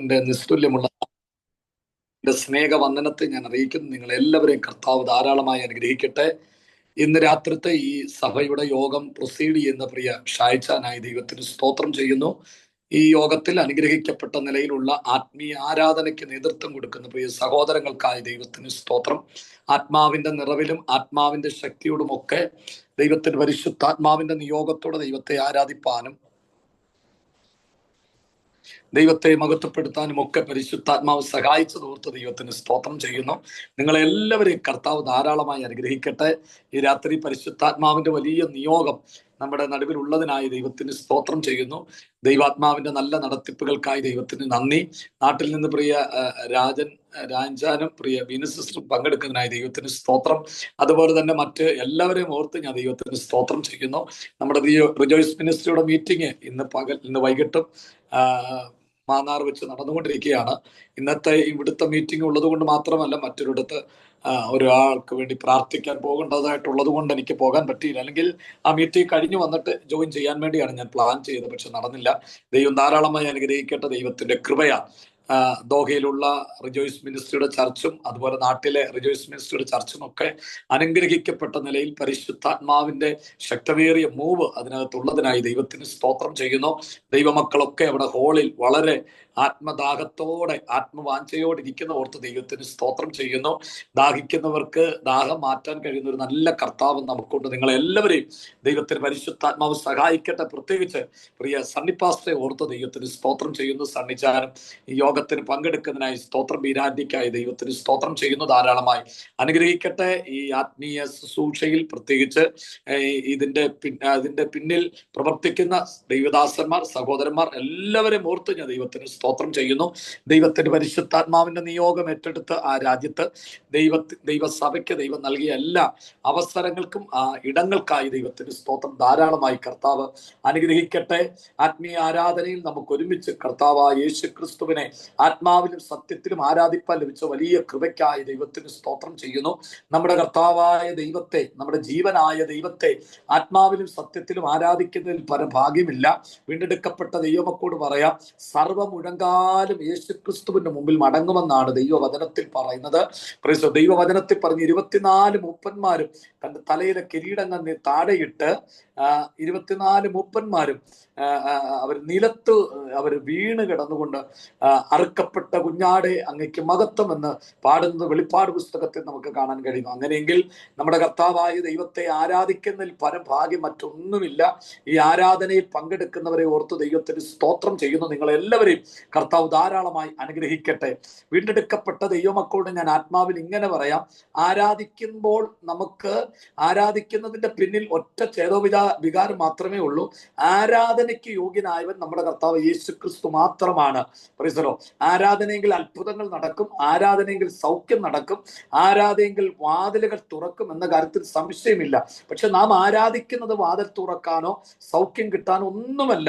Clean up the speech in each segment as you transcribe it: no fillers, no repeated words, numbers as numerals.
കർത്താവിന്റെ നിസ്തുല്യമുള്ള സ്നേഹവന്ദനത്തെ ഞാൻ അറിയിക്കുന്നു. നിങ്ങൾ എല്ലാവരെയും കർത്താവ് ധാരാളമായി അനുഗ്രഹിക്കട്ടെ. ഇന്ന് രാത്രിത്തെ ഈ സഭയുടെ യോഗം പ്രൊസീഡ് ചെയ്യുന്ന പ്രിയ ഷായ്ച്ചാനായി ദൈവത്തിന് സ്തോത്രം ചെയ്യുന്നു. ഈ യോഗത്തിൽ അനുഗ്രഹിക്കപ്പെട്ട നിലയിലുള്ള ആത്മീയ ആരാധനയ്ക്ക് നേതൃത്വം കൊടുക്കുന്ന പ്രിയ സഹോദരങ്ങൾക്കായി ദൈവത്തിന് സ്തോത്രം. ആത്മാവിന്റെ നിറവിലും ആത്മാവിന്റെ ശക്തിയോടും ഒക്കെ ദൈവത്തിന് പരിശുദ്ധാത്മാവിന്റെ നിയോഗത്തോടെ ദൈവത്തെ ആരാധിപ്പാനും ദൈവത്തെ മഹത്വപ്പെടുത്താനും ഒക്കെ പരിശുദ്ധാത്മാവ് സഹായിച്ചതോർത്ത് ദൈവത്തിന് സ്തോത്രം ചെയ്യുന്നു. നിങ്ങളെല്ലാവരെയും കർത്താവ് ധാരാളമായി അനുഗ്രഹിക്കട്ടെ. ഈ രാത്രി പരിശുദ്ധാത്മാവിന്റെ വലിയ നിയോഗം നമ്മുടെ നടുവിലുള്ളതിനായി ദൈവത്തിന് സ്തോത്രം ചെയ്യുന്നു. ദൈവാത്മാവിന്റെ നല്ല നടത്തിപ്പുകൾക്കായി ദൈവത്തിന് നന്ദി. നാട്ടിൽ നിന്ന് പ്രിയ രാജാനും പ്രിയ ബീന സിസ്റ്ററും പങ്കെടുക്കുന്നതിനായി ദൈവത്തിന് സ്തോത്രം. അതുപോലെ തന്നെ മറ്റ് എല്ലാവരെയും ഓർത്ത് ഞാൻ ദൈവത്തിന് സ്തോത്രം ചെയ്യുന്നു. നമ്മുടെ റിജോയ്സ് മിനിസ്ട്രിയുടെ മീറ്റിംഗ് ഇന്ന് വൈകിട്ടും മാന്നാർ വെച്ച് നടന്നുകൊണ്ടിരിക്കുകയാണ്. ഇന്നത്തെ ഇവിടുത്തെ മീറ്റിംഗ് ഉള്ളത് കൊണ്ട് മാത്രമല്ല, മറ്റൊരിടത്ത് ഒരാൾക്ക് വേണ്ടി പ്രാർത്ഥിക്കാൻ പോകേണ്ടതായിട്ടുള്ളത് കൊണ്ട് എനിക്ക് പോകാൻ പറ്റിയില്ല. അല്ലെങ്കിൽ ആ മീറ്റിംഗ് കഴിഞ്ഞു വന്നിട്ട് ജോയിൻ ചെയ്യാൻ വേണ്ടിയാണ് ഞാൻ പ്ലാൻ ചെയ്തത്, പക്ഷെ നടന്നില്ല. ദൈവം ധാരാളമായി അനുഗ്രഹിക്കട്ടെ. ദൈവത്തിന്റെ കൃപയാ ദോഹയിലുള്ള റിജോയ്സ് മിനിസ്ട്രിയുടെ ചർച്ചും അതുപോലെ നാട്ടിലെ റിജോയ്സ് മിനിസ്ട്രിയുടെ ചർച്ചും ഒക്കെ അനുഗ്രഹിക്കപ്പെട്ട നിലയിൽ പരിശുദ്ധാത്മാവിന്റെ ശക്തമേറിയ മൂവ് അതിനകത്തുള്ളതിനായി ദൈവത്തിന് സ്തോത്രം ചെയ്യുന്നു. ദൈവമക്കളൊക്കെ അവിടെ ഹോളിൽ വളരെ ആത്മദാഹത്തോടെ ആത്മവാഞ്ചയോടെ ഇരിക്കുന്ന ഓർത്ത് ദൈവത്തിന് സ്തോത്രം ചെയ്യുന്നു. ദാഹിക്കുന്നവർക്ക് ദാഹം മാറ്റാൻ കഴിയുന്ന ഒരു നല്ല കർത്താവ് നമുക്കുണ്ട്. നിങ്ങളെല്ലാവരെയും ദൈവത്തിന് പരിശുദ്ധാത്മാവ് സഹായിക്കട്ടെ. പ്രത്യേകിച്ച് പ്രിയ സണ്ണി പാസ്റ്ററെ ഓർത്ത് ദൈവത്തിന് സ്തോത്രം ചെയ്യുന്നു. സണ്ണിച്ചാനും ഈ യോഗത്തിന് പങ്കെടുക്കുന്നതിനായി സ്തോത്രം. ബീരാന്റിക്കായി ദൈവത്തിന് സ്തോത്രം ചെയ്യുന്നു. ധാരാളമായി അനുഗ്രഹിക്കട്ടെ. ഈ ആത്മീയ ശുശ്രൂഷയിൽ പ്രത്യേകിച്ച് ഇതിന്റെ പിന്നിൽ പ്രവർത്തിക്കുന്ന ദൈവദാസന്മാർ, സഹോദരന്മാർ എല്ലാവരെയും ഓർത്ത് ഞാൻ ദൈവത്തിന് സ്തോത്രം ചെയ്യുന്നു. ദൈവത്തിന്റെ പരിശുദ്ധാത്മാവിന്റെ നിയോഗം ഏറ്റെടുത്ത് ആ രാജ്യത്ത് ദൈവസഭയ്ക്ക് ദൈവം നൽകിയ എല്ലാ അവസരങ്ങൾക്കും ആ ഇടങ്ങൾക്കായി ദൈവത്തിന് സ്തോത്രം. ധാരാളമായി കർത്താവ് അനുഗ്രഹിക്കട്ടെ. ആത്മീയ ആരാധനയിൽ നമുക്ക് ഒരുമിച്ച് കർത്താവായ യേശു ക്രിസ്തുവിനെ ആത്മാവിലും സത്യത്തിലും ആരാധിപ്പാൻ ലഭിച്ച വലിയ കൃപയ്ക്കായി ദൈവത്തിന് സ്തോത്രം ചെയ്യുന്നു. നമ്മുടെ കർത്താവായ ദൈവത്തെ, നമ്മുടെ ജീവനായ ദൈവത്തെ ആത്മാവിലും സത്യത്തിലും ആരാധിക്കുന്നതിൽ പരഭാഗ്യമില്ല. വീണ്ടെടുക്കപ്പെട്ട ദൈവമക്കോട് പറയാം, സർവ്വമുഴങ്കാലും യേശു ക്രിസ്തുവിന്റെ മുമ്പിൽ മടങ്ങുമെന്നാണ് ദൈവവചനത്തിൽ പറയുന്നത്. ദൈവവചനത്തിൽ പറഞ്ഞ് 24 മൂപ്പന്മാരും തന്റെ തലയിലെ കിരീടങ്ങൾ താഴെയിട്ട് 24 മൂപ്പന്മാരും അവർ നിലത്ത് അവർ വീണ് കിടന്നുകൊണ്ട് അറുക്കപ്പെട്ട കുഞ്ഞാടെ അങ്ങയ്ക്ക് മഹത്വം എന്ന് പാടുന്നത് വെളിപ്പാട് പുസ്തകത്തിൽ നമുക്ക് കാണാൻ കഴിയും. അങ്ങനെയെങ്കിൽ നമ്മുടെ കർത്താവായ ദൈവത്തെ ആരാധിക്കുന്നതിൽ പരഭാഗ്യം മറ്റൊന്നുമില്ല. ഈ ആരാധനയിൽ പങ്കെടുക്കുന്നവരെ ഓർത്ത് ദൈവത്തിന് സ്തോത്രം ചെയ്യുന്നു. നിങ്ങളെല്ലാവരെയും കർത്താവ് ധാരാളമായി അനുഗ്രഹിക്കട്ടെ. വീണ്ടെടുക്കപ്പെട്ട ദൈവമക്കളോട് ഞാൻ ആത്മാവിൽ ഇങ്ങനെ പറയാം, ആരാധിക്കുമ്പോൾ നമുക്ക് ആരാധിക്കുന്നതിന്റെ പിന്നിൽ ഒറ്റ വികാരം മാത്രമേ ഉള്ളൂ. ആരാധനയ്ക്ക് യോഗ്യനായവൻ നമ്മുടെ കർത്താവ് യേശു ക്രിസ്തു മാത്രമാണ്. പ്രീസലോ, ആരാധനയെങ്കിൽ അത്ഭുതങ്ങൾ നടക്കും, ആരാധനയെങ്കിൽ സൗഖ്യം നടക്കും, ആരാധനയെങ്കിൽ വാതിലുകൾ തുറക്കും എന്ന കാര്യത്തിൽ സംശയമില്ല. പക്ഷെ നാം ആരാധിക്കുന്നത് വാതിൽ തുറക്കാനോ സൗഖ്യം കിട്ടാനോ ഒന്നുമല്ല.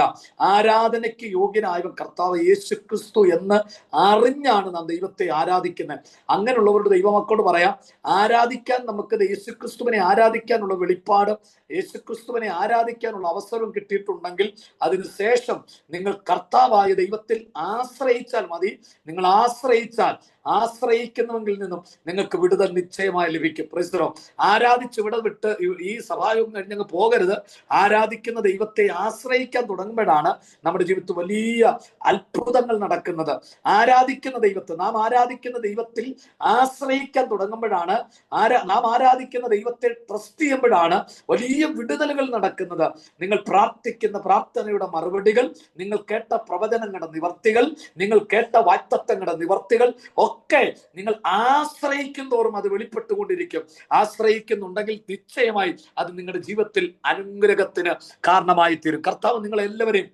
ആരാധനയ്ക്ക് യോഗ്യനായവൻ കർത്താവ് യേശു ക്രിസ്തു എന്ന് അറിഞ്ഞാണ് നാം ദൈവത്തെ ആരാധിക്കുന്നത്. അങ്ങനെയുള്ളവരുടെ ദൈവമക്കളോട് പറയാം, ആരാധിക്കാൻ നമുക്ക് യേശു ക്രിസ്തുവിനെ ആരാധിക്കാനുള്ള വെളിപ്പാട്, യേശുക്രിസ്തുവിനെ ആരാധിക്കാനുള്ള അവസരം കിട്ടിയിട്ടുണ്ടെങ്കിൽ അതിനുശേഷം നിങ്ങൾ കർത്താവായ ദൈവത്തിൽ ആശ്രയിച്ചാൽ മതി. നിങ്ങൾ ആശ്രയിക്കുന്നവെങ്കിൽ നിന്നും നിങ്ങൾക്ക് വിടുതൽ നിശ്ചയമായി ലഭിക്കും. പ്രൈസ്തലോ, ആരാധിച്ച് വിട്ട് ഈ സഭായോഗം കഴിഞ്ഞങ്ങ് പോകരുത്. ആരാധിക്കുന്ന ദൈവത്തെ ആശ്രയിക്കാൻ തുടങ്ങുമ്പോഴാണ് നമ്മുടെ ജീവിതത്തിൽ വലിയ അത്ഭുതങ്ങൾ നടക്കുന്നത്. നാം ആരാധിക്കുന്ന ദൈവത്തിൽ ആശ്രയിക്കാൻ തുടങ്ങുമ്പോഴാണ്, നാം ആരാധിക്കുന്ന ദൈവത്തെ ട്രസ്റ്റ് ചെയ്യുമ്പോഴാണ് വലിയ വിടുതലുകൾ നടക്കുന്നത്. നിങ്ങൾ പ്രാർത്ഥിക്കുന്ന പ്രാർത്ഥനയുടെ മറുപടികൾ, നിങ്ങൾ കേട്ട പ്രവചനങ്ങളുടെ നിവർത്തികൾ, നിങ്ങൾ കേട്ട വാഗ്ദത്തങ്ങളുടെ നിവർത്തികൾ ഒക്കെ നിങ്ങൾ ആശ്രയിക്കും തോറും അത് വെളിപ്പെട്ടുകൊണ്ടിരിക്കും. ആശ്രയിക്കുന്നുണ്ടെങ്കിൽ നിശ്ചയമായി അത് നിങ്ങളുടെ ജീവിതത്തിൽ അനുഗ്രഹത്തിന് കാരണമായി തീരും. കർത്താവ് നിങ്ങളെല്ലാവരെയും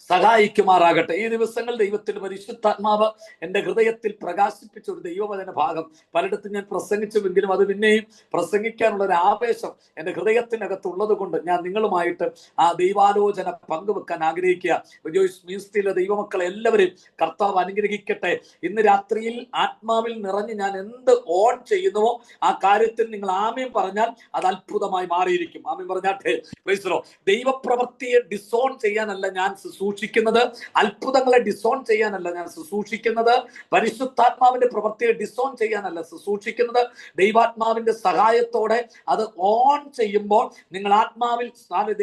സഹായിക്കുമാറാകട്ടെ. ഈ ദിവസങ്ങൾ ദൈവത്തിന്റെ പരിശുദ്ധാത്മാവ് എൻ്റെ ഹൃദയത്തിൽ പ്രകാശിപ്പിച്ച ഒരു ദൈവവചന ഭാഗം പലയിടത്തും ഞാൻ പ്രസംഗിച്ചുവെങ്കിലും അത് പിന്നെയും പ്രസംഗിക്കാനുള്ള ഒരു ആവേശം എൻ്റെ ഹൃദയത്തിനകത്തുള്ളത് കൊണ്ട് ഞാൻ നിങ്ങളുമായിട്ട് ആ ദൈവാലോചന പങ്കുവെക്കാൻ ആഗ്രഹിക്കുക. റിജോയ്സ് മിനിസ്ട്രിയിലെ ദൈവമക്കളെ എല്ലാവരെയും കർത്താവ് അനുഗ്രഹിക്കട്ടെ. ഇന്ന് രാത്രിയിൽ ആത്മാവിൽ നിറഞ്ഞ് ഞാൻ എന്ത് ഓൺ ചെയ്യുന്നുവോ ആ കാര്യത്തിൽ നിങ്ങൾ ആമേൻ പറഞ്ഞാൽ അത് അത്ഭുതമായി മാറിയിരിക്കും. ആമേൻ പറഞ്ഞാട്ടെ. Praise the lord. ദൈവപ്രവൃത്തിയെ ഡിസോൺ ചെയ്യാനല്ല ഞാൻ ശുശ്രൂഷ ശുശ്രൂഷിക്കുന്നത് അത്ഭുതങ്ങളെ ഡിസോൺ ചെയ്യാനല്ല ഞാൻ ശുശ്രൂഷിക്കുന്നത്, പരിശുദ്ധാത്മാവിന്റെ പ്രവൃത്തിയെ ഡിസോൺ ചെയ്യാനല്ല ശുശ്രൂഷിക്കുന്നത്. ദൈവാത്മാവിന്റെ സഹായത്തോടെ അത് ഓൺ ചെയ്യുമ്പോൾ നിങ്ങൾ ആത്മാവിൽ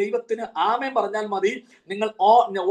ദൈവത്തിന് ആമേൻ പറഞ്ഞാൽ മതി. നിങ്ങൾ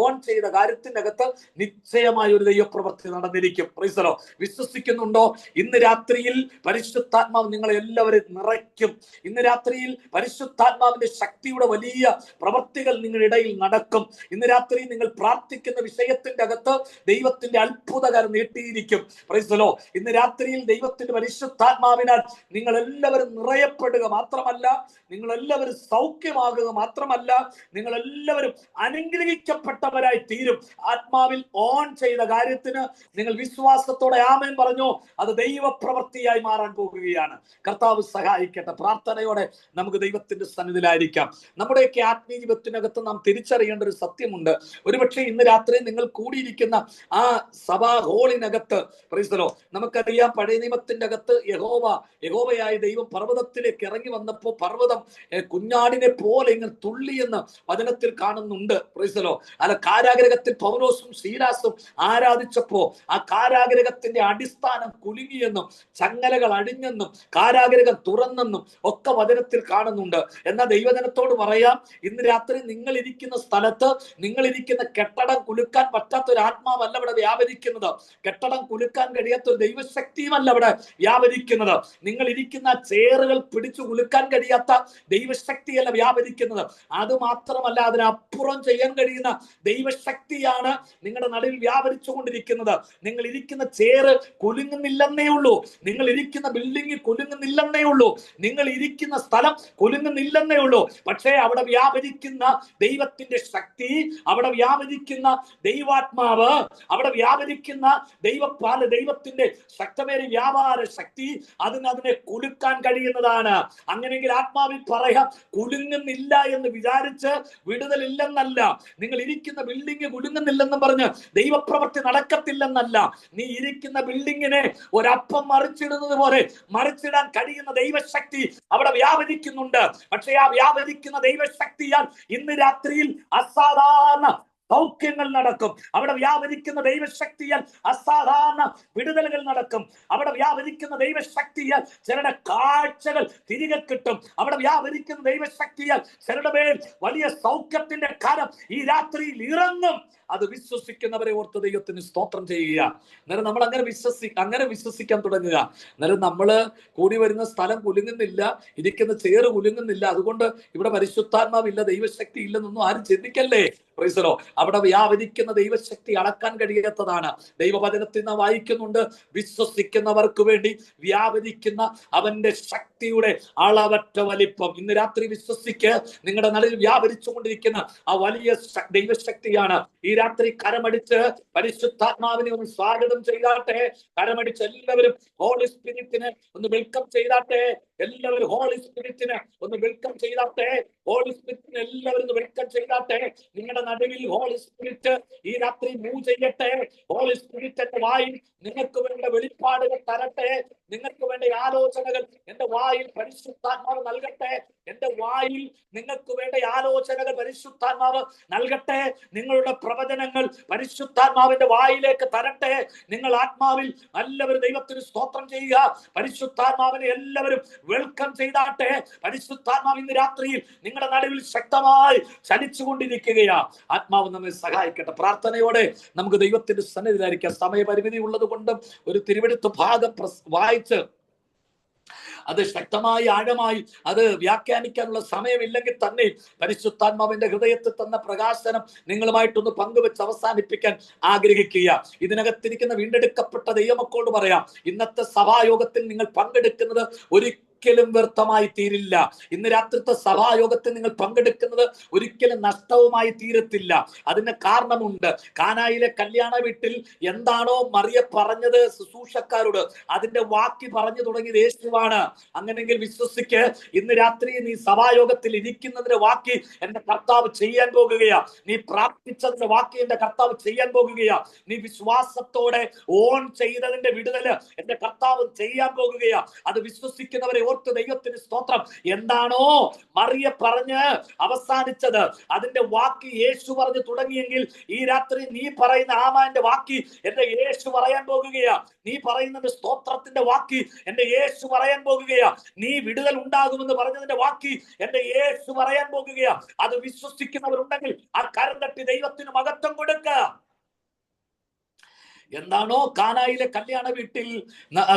ഓൺ ചെയ്ത കാര്യത്തിന്റെ അകത്ത് നിശ്ചയമായ ഒരു ദൈവപ്രവൃത്തി നടന്നിരിക്കും. Price the Lord. വിശ്വസിക്കുന്നുണ്ടോ? ഇന്ന് രാത്രിയിൽ പരിശുദ്ധാത്മാവ് നിങ്ങളെ എല്ലാവരും നിറയ്ക്കും. ഇന്ന് രാത്രിയിൽ പരിശുദ്ധാത്മാവിന്റെ ശക്തിയുടെ വലിയ പ്രവൃത്തികൾ നിങ്ങളുടെ ഇടയിൽ നടക്കും. ഇന്ന് രാത്രി നിങ്ങൾ പ്രാർത്ഥിക്കുന്ന വിഷയത്തിന്റെ അകത്ത് ദൈവത്തിന്റെ അത്ഭുതകരം നീട്ടിയിരിക്കും. Praise the lord. ഇന്ന് രാത്രിയിൽ ദൈവത്തിന്റെ പരിശുദ്ധാത്മാവിനാൽ നിങ്ങൾ എല്ലാവരും നിറയപ്പെടുക മാത്രമല്ല, നിങ്ങൾ എല്ലാവരും സൗഖ്യമാകുക മാത്രമല്ല, നിങ്ങൾ എല്ലാവരും അനുഗ്രഹിക്കപ്പെട്ടവരായി തീരും. ആത്മാവിൽ ഓൺ ചെയ്ത കാര്യത്തിന് നിങ്ങൾ വിശ്വാസത്തോടെ ആമേൻ പറഞ്ഞു, അത് ദൈവപ്രവൃത്തിയായി മാറാൻ പോകുകയാണ്. കർത്താവ് സഹായിക്കട്ടെ. പ്രാർത്ഥനയോടെ നമുക്ക് ദൈവത്തിന്റെ സന്നിധിയിലായിരിക്കാം. നമ്മുടെയൊക്കെ ആത്മീയ ജീവിതത്തിനകത്ത് നാം തിരിച്ചറിയേണ്ട ഒരു സത്യമുണ്ട്. ഒരുപക്ഷെ ഇന്ന് രാത്രി നിങ്ങൾ കൂടിയിരിക്കുന്ന ആ സഭാ ഹാളിനകത്ത്, പ്രൈസ് ദി ലോർഡ്, നമുക്കറിയാം പഴയ നിയമത്തിന്റെ അകത്ത് യഹോവയായ ദൈവം പർവ്വതത്തിലേക്ക് ഇറങ്ങി വന്നപ്പോൾ പർവ്വതം കുഞ്ഞാടിനെ പോലെ ഇങ്ങനെ തുള്ളിയെന്ന് വചനത്തിൽ കാണുന്നുണ്ട്. Price the Lord. അല്ല, കാരാഗ്രഹത്തിൽ പൗലോസും ശീലാസും ആരാധിച്ചപ്പോ ആ കാരാഗ്രഹത്തിന്റെ അടിസ്ഥാനം കുലുങ്ങിയെന്നും ചങ്ങലകൾ അടിഞ്ഞെന്നും കാരാഗ്രഹം തുറന്നെന്നും ഒക്കെ വചനത്തിൽ കാണുന്നുണ്ട്. എന്നാൽ ദൈവജനത്തോട് പറയാം, ഇന്ന് രാത്രി നിങ്ങൾ ഇരിക്കുന്ന സ്ഥലത്ത്, നിങ്ങൾ ഇരിക്കുന്ന കെട്ടടം കുലുക്കാൻ പറ്റാത്ത ഒരു ആത്മാവല്ല ഇവിടെ വ്യാപരിക്കുന്നത്. കെട്ടടം കുലുക്കാൻ കഴിയാത്ത ഒരു ദൈവശക്തിയുമല്ല ഇവിടെ വ്യാപരിക്കുന്നത്. നിങ്ങൾ ഇരിക്കുന്ന ചേറുകൾ പിടിച്ചു കുലുക്കാൻ കഴിയാത്ത ദൈവശക്തിയല്ല വ്യാപരിക്കുന്നത്. അത് മാത്രമല്ല, അതിനപ്പുറം ചെയ്യാൻ കഴിയുന്ന ദൈവശക്തിയാണ് നിങ്ങളുടെ നടുവിൽ വ്യാപരിച്ചു കൊണ്ടിരിക്കുന്നത്. നിങ്ങൾ ഇരിക്കുന്ന ചേറ് കുലുങ്ങുന്നില്ലെന്നേ ഉള്ളൂ, നിങ്ങൾ ഇരിക്കുന്ന ബിൽഡിംഗ് കുലുങ്ങുന്നില്ലെന്നേ ഉള്ളൂ, നിങ്ങൾ ഇരിക്കുന്ന സ്ഥലം കുലുങ്ങുന്നില്ലെന്നേ ഉള്ളൂ. പക്ഷേ അവിടെ വ്യാപരിക്കുന്ന ദൈവത്തിന്റെ ശക്തി, അവിടെ വ്യാപരിക്കുന്ന ദൈവാത്മാവ്, അവിടെ വ്യാപരിക്കുന്ന ദൈവത്തിന്റെ ശക്തമേറിയ വ്യാപാര ശക്തി, അതിനെ കുലുക്കാൻ കഴിയുന്നതാണ്. അങ്ങനെയെങ്കിൽ ആത്മാവിൽ പറയാം, കുലുങ്ങുന്നില്ല എന്ന് വിചാരിച്ച് വിടുതലില്ലെന്നല്ല, നിങ്ങൾ ഇരിക്കുന്ന ബിൽഡിംഗ് കുലുങ്ങുന്നില്ലെന്നും പറഞ്ഞ് ദൈവപ്രവൃത്തി നടക്കത്തില്ലെന്നല്ല. നീ ഇരിക്കുന്ന ബിൽഡിങ്ങിനെ ഒരപ്പം മറിച്ചിടുന്നത് പോലെ മറിച്ചിടാൻ കഴിയുന്ന ദൈവശക്തി അവിടെ വ്യാപരിക്കുന്നുണ്ട്. പക്ഷേ ആ വ്യാപരിക്കുന്ന ദൈവശക്തിയാൽ ഇന്ന് രാത്രിയിൽ അസാധാരണ സൗഖ്യങ്ങൾ നടക്കും. അവിടെ വ്യാപരിക്കുന്ന ദൈവശക്തിയാൽ അസാധാരണ വിടുതലുകൾ നടക്കും. അവിടെ വ്യാപരിക്കുന്ന ദൈവശക്തിയാൽ ചിലരുടെ കാഴ്ചകൾ തിരികെ കിട്ടും. അവിടെ വ്യാപരിക്കുന്ന ദൈവശക്തിയാൽ ചിലരുടെ മേൽ വലിയ സൗഖ്യത്തിന്റെ കാലം ഈ രാത്രിയിൽ ഇറങ്ങും. അത് വിശ്വസിക്കുന്നവരെ ഓർത്ത് ദൈവത്തിന് സ്തോത്രം ചെയ്യുക. അന്നേരം നമ്മൾ അങ്ങനെ വിശ്വസിക്കാൻ തുടങ്ങുക. അന്നേരം നമ്മള് കൂടി വരുന്ന സ്ഥലം കുലുങ്ങുന്നില്ല, ഇരിക്കുന്ന ചേറ് കുലുങ്ങുന്നില്ല, അതുകൊണ്ട് ഇവിടെ പരിശുദ്ധാത്മാവില്ല, ദൈവശക്തി ഇല്ലെന്നൊന്നും ആരും ചിന്തിക്കല്ലേ. Price the Lord. അവിടെ വ്യാപരിക്കുന്ന ദൈവശക്തി അളക്കാൻ കഴിയാത്തതാണ്. ദൈവവചനത്തിൽ നാം വായിക്കുന്നുണ്ട്, വിശ്വസിക്കുന്നവർക്ക് വേണ്ടി വ്യാപരിക്കുന്ന അവന്റെ ശക്തിയുടെ അളവറ്റ വലിപ്പം. ഇന്ന് രാത്രി വിശ്വസിക്ക്, നിങ്ങളുടെ നടുവിൽ വ്യാപരിച്ചു കൊണ്ടിരിക്കുന്ന ആ വലിയ ദൈവശക്തിയാണ്. ഈ രാത്രി കരമടിച്ച് പരിശുദ്ധാത്മാവിനെ ഒന്ന് സ്വാഗതം ചെയ്താട്ടെ. കരമടിച്ച് എല്ലാവരും ഹോളി സ്പിരിറ്റിനെ ഒന്ന് വെൽക്കം ചെയ്താട്ടെ. എല്ലാവരും ഹോളി സ്പിരിറ്റിനെ ഒന്ന് വെൽക്കം ചെയ്താട്ടെ. ഹോളി സ്പിരിറ്റിനെ എല്ലാവരും വെൽക്കം ചെയ്താട്ടെ. നിങ്ങളുടെ നടുവിൽ ഹോളി സ്പിരിറ്റ് ഈ രാത്രി മൂവ് ചെയ്യട്ടെ. ഹോളി സ്പിരിറ്റ് എന്റെ വായിൽ നിങ്ങൾക്ക് വേണ്ട വെളിപ്പാടുകൾ തരട്ടെ. നിങ്ങൾക്ക് വേണ്ട ആലോചനകൾ എന്റെ വായിൽ പരിശുദ്ധാത്മാവ് നൽകട്ടെ. എന്റെ വായിൽ നിങ്ങൾക്ക് വേണ്ട ആലോചനകൾ പരിശുദ്ധാത്മാവ് നൽകട്ടെ. നിങ്ങളുടെ പ്രവചനങ്ങൾ പരിശുദ്ധാത്മാവിന്റെ വായിലേക്ക് തരട്ടെ. നിങ്ങൾ ആത്മാവിൽ എല്ലാവരും ദൈവത്തിന് സ്തോത്രം ചെയ്യുക. പരിശുദ്ധാത്മാവിനെ എല്ലാവരും വെൽക്കം ചെയ്താട്ടെ. പരിശുദ്ധാത്മാവ് ഇന്ന് രാത്രിയിൽ നിങ്ങളുടെ നടുവിൽ ശക്തമായി ചലിച്ചുകൊണ്ടിരിക്കുകയാ. ആത്മാവ് നമ്മെ സഹായിക്കട്ടെ. പ്രാർത്ഥനയോടെ നമുക്ക് ദൈവത്തിന്റെ സന്നിധിയിലായിരിക്കാം. സമയപരിമിതി ഉള്ളത് കൊണ്ട് ഒരു തിരുവെടുത്ത ഭാഗം വായിച്ച് അത് ശക്തമായി ആഴമായി അത് വ്യാഖ്യാനിക്കാനുള്ള സമയമില്ലെങ്കിൽ തന്നെ പരിശുദ്ധാത്മാവിന്റെ ഹൃദയത്തിൽ തന്ന പ്രകാശനം നിങ്ങളുമായിട്ടൊന്ന് പങ്കുവെച്ച് അവസാനിപ്പിക്കാൻ ആഗ്രഹിക്കുക. ഇതിനകത്തിരിക്കുന്ന വീണ്ടെടുക്കപ്പെട്ട ദൈവമക്കളോട് പറയാം, ഇന്നത്തെ സഭായോഗത്തിൽ നിങ്ങൾ പങ്കെടുക്കുന്നത് ഒരിക്കലും വ്യർത്ഥമായി തീരില്ല. ഇന്ന് രാത്രിത്തെ സഭായോഗത്തിൽ നിങ്ങൾ പങ്കെടുക്കുന്നത് ഒരിക്കലും നഷ്ടവുമായി തീരത്തില്ല. അതിന് കാരണമുണ്ട്. കാനായിലെ കല്യാണ വീട്ടിൽ എന്താണോ മറിയ പറഞ്ഞത് ശുശ്രൂഷക്കാരോട്, അതിന്റെ വാക്കി പറഞ്ഞു തുടങ്ങിയത് യേശുവാണ്. അങ്ങനെങ്കിൽ വിശ്വസിക്ക്, ഇന്ന് രാത്രി നീ സഭായോഗത്തിൽ ഇരിക്കുന്നതിന്റെ വാക്കി എന്റെ കർത്താവ് ചെയ്യാൻ പോകുകയാ. നീ പ്രാർത്ഥിച്ചതിന്റെ വാക്കി എന്റെ കർത്താവ് ചെയ്യാൻ പോകുകയാ. നീ വിശ്വാസത്തോടെ ഓൺ ചെയ്തതിന്റെ വിടുതല് എന്റെ കർത്താവ് ചെയ്യാൻ പോകുകയാ. അത് വിശ്വസിക്കുന്നവരെ ഓർത്ത് ദൈവത്തിന് സ്തോത്രം. എന്താണോ മറിയ പറഞ്ഞ് അവസാനിച്ചത്, അതിന്റെ വാക്ക് യേശു പറഞ്ഞു തുടങ്ങിയെങ്കിൽ ഈ രാത്രി നീ പറയുന്ന ആമാന്റെ വാക്ക് എന്റെ യേശു പറയാൻ പോകുകയാ. നീ പറയുന്നത് സ്തോത്രത്തിന്റെ വാക്ക് എന്റെ യേശു പറയാൻ പോകുകയാ. നീ വിടുതൽ ഉണ്ടാകുമെന്ന് പറഞ്ഞതിന്റെ വാക്ക് എന്റെ യേശു പറയാൻ പോകുകയാ. അത് വിശ്വസിക്കുന്നവരുണ്ടെങ്കിൽ ആ കരം തട്ടി ദൈവത്തിന് മഹത്വം കൊടുക്കുക. എന്താണോ കാനായിലെ കല്യാണ വീട്ടിൽ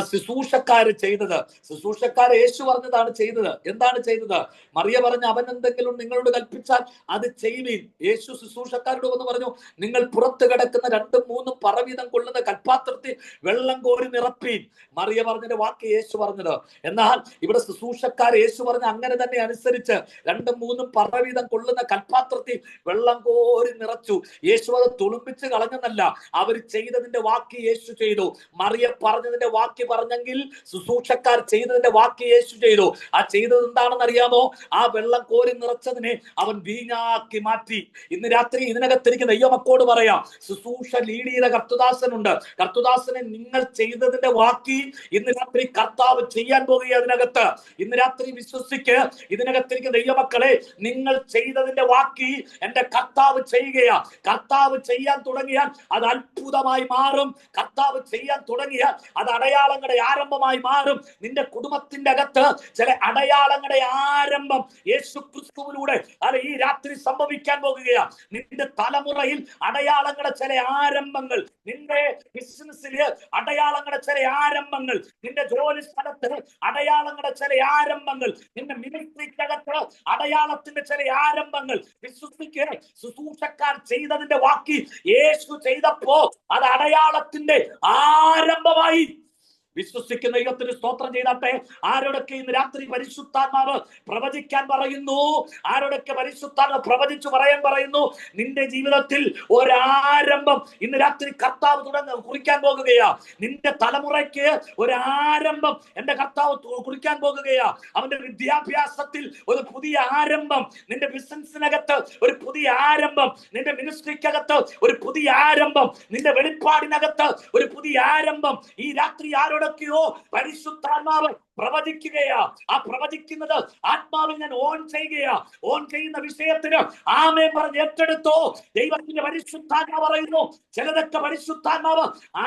ശുശ്രൂഷക്കാര് ചെയ്തത്, ശുശ്രൂഷക്കാർ യേശു പറഞ്ഞതാണ് ചെയ്തത്. എന്താണ് ചെയ്തത്? മറിയ പറഞ്ഞ അവൻ എന്തെങ്കിലും നിങ്ങളോട് കൽപ്പിച്ചാൽ അത് ചെയ്യുവീൻ. യേശു ശുശ്രൂഷക്കാരോട് വന്ന് പറഞ്ഞു, നിങ്ങൾ പുറത്ത് കിടക്കുന്ന 2-3 പറവീതം കൊള്ളുന്ന കൽപ്പാത്രത്തിൽ വെള്ളം കോരി നിറപ്പീൻ. മറിയ പറഞ്ഞതിന്റെ വാക്ക് യേശു പറഞ്ഞത്. എന്നാൽ ഇവിടെ ശുശ്രൂഷക്കാർ യേശു പറഞ്ഞ അങ്ങനെ തന്നെ അനുസരിച്ച് 2-3 പറവീതം കൊള്ളുന്ന കൽപ്പാത്രത്തിൽ വെള്ളം കോരി നിറച്ചു. യേശു അത് തുളുമ്പിച്ച് കളഞ്ഞെന്നല്ല, അവർ ചെയ്തതിന്റെ വാക്ക് യേശു ചെയ്തു. മറിയ പറഞ്ഞതിന്റെ വാക്ക് പറഞ്ഞെങ്കിൽ ശുശ്രൂഷക്കാർ ചെയ്തതിന്റെ വാക്ക് യേശു ചെയ്തു. ആ ചെയ്തത് എന്താണെന്ന് അറിയാമോ? ആ വെള്ളം കോരി നിറച്ചതിനെ അവൻ വീഞ്ഞാക്കി മാറ്റി. ഇന്ന് രാത്രി ഇതിനകത്തിരിക്കുന്ന ദൈവമക്കളോട് പറയാം, ശുശ്രൂഷ ലീഡ് ചെയ്ത കർത്തുദാസനുണ്ട്. കർത്തുദാസനെ നിങ്ങൾ ചെയ്തതിന്റെ വാക്ക് ഇന്ന് രാത്രി കർത്താവ് ചെയ്യാൻ പോകുക. അതിനകത്ത് ഇന്ന് രാത്രി വിശ്വസിക്ക്. ഇതിനകത്തിരിക്കുന്ന ദൈവമക്കളെ, നിങ്ങൾ ചെയ്തതിന്റെ വാക്ക് എന്റെ കർത്താവ് ചെയ്യുകയാ. കർത്താവ് ചെയ്യാൻ തുടങ്ങിയാൽ അത് അത്ഭുതമായി മാറും. കർത്താവ് ചെയ്യാൻ തുടങ്ങിയാൽ അത് അടയാളങ്ങളുടെ ആരംഭമായി മാറും. നിന്റെ കുടുംബത്തിന്റെ അകത്ത് ചില അടയാളങ്ങളുടെ ആരംഭം യേശു ക്രിസ്തുവിലൂടെ ഈ രാത്രി സംഭവിക്കാൻ പോകുകയാണ്. നിന്റെ തലമുറയിൽ അടയാളങ്ങളുടെ ചില ആരംഭങ്ങൾ, നിന്റെ ബിസിനസ്സില് അടയാളങ്ങളുടെ ചില ആരംഭങ്ങൾ, നിന്റെ ജോലി സ്ഥലത്ത് അടയാളങ്ങളുടെ ചില ആരംഭങ്ങൾ, നിന്റെ മിനിസ്ട്രിക്കകത്ത് അടയാളത്തിന്റെ ചില ആരംഭങ്ങൾ. വിശ്വസിക്ക്, ശുശ്രൂഷക്കാർ ചെയ്തതിന്റെ വാക്ക് യേശു ചെയ്തപ്പോ അത് അടയാളത്തിന്റെ ആരംഭമായി. വിശ്വസിക്കുന്ന ദൈവത്തിന് സ്തോത്രം ചെയ്താട്ടെ. ആരോടൊക്കെ ഇന്ന് രാത്രി പരിശുദ്ധാത്മാവ് പ്രവചിക്കാൻ പറയുന്നു, ആരോടൊക്കെ പരിശുദ്ധാത്മാവ് പ്രവചിച്ചു പറയാൻ പറയുന്നു, നിന്റെ ജീവിതത്തിൽ ഒരാരംഭം ഇന്ന് രാത്രി കർത്താവ് കുറിക്കാൻ പോകുകയാ. നിന്റെ തലമുറയ്ക്ക് ഒരാരംഭം എന്റെ കർത്താവ് കുറിക്കാൻ പോകുകയാ. അവന്റെ വിദ്യാഭ്യാസത്തിൽ ഒരു പുതിയ ആരംഭം, നിന്റെ ബിസിനസിനകത്ത് ഒരു പുതിയ ആരംഭം, നിന്റെ മിനിസ്ട്രിക്കകത്ത് ഒരു പുതിയ ആരംഭം, നിന്റെ വെളിപ്പാടിനകത്ത് ഒരു പുതിയ ആരംഭം. ഈ രാത്രി ആരോടൊക്കെയോ പരിശുദ്ധാത്മാവ് പ്രവചിക്കുകയാ. ആ പ്രവചിക്കുന്നത് ആത്മാവിൽ ഞാൻ ഓൺ ചെയ്യുകയാ. ഓൺ ചെയ്യുന്ന വിഷയത്തിന് ആമേൻ പറഞ്ഞ് ഏറ്റെടുത്തോ. ദൈവത്തിന്റെ പരിശുദ്ധാത്മാവ് പറയുന്നു, ചിലതൊക്കെ പരിശുദ്ധാത്മാവ്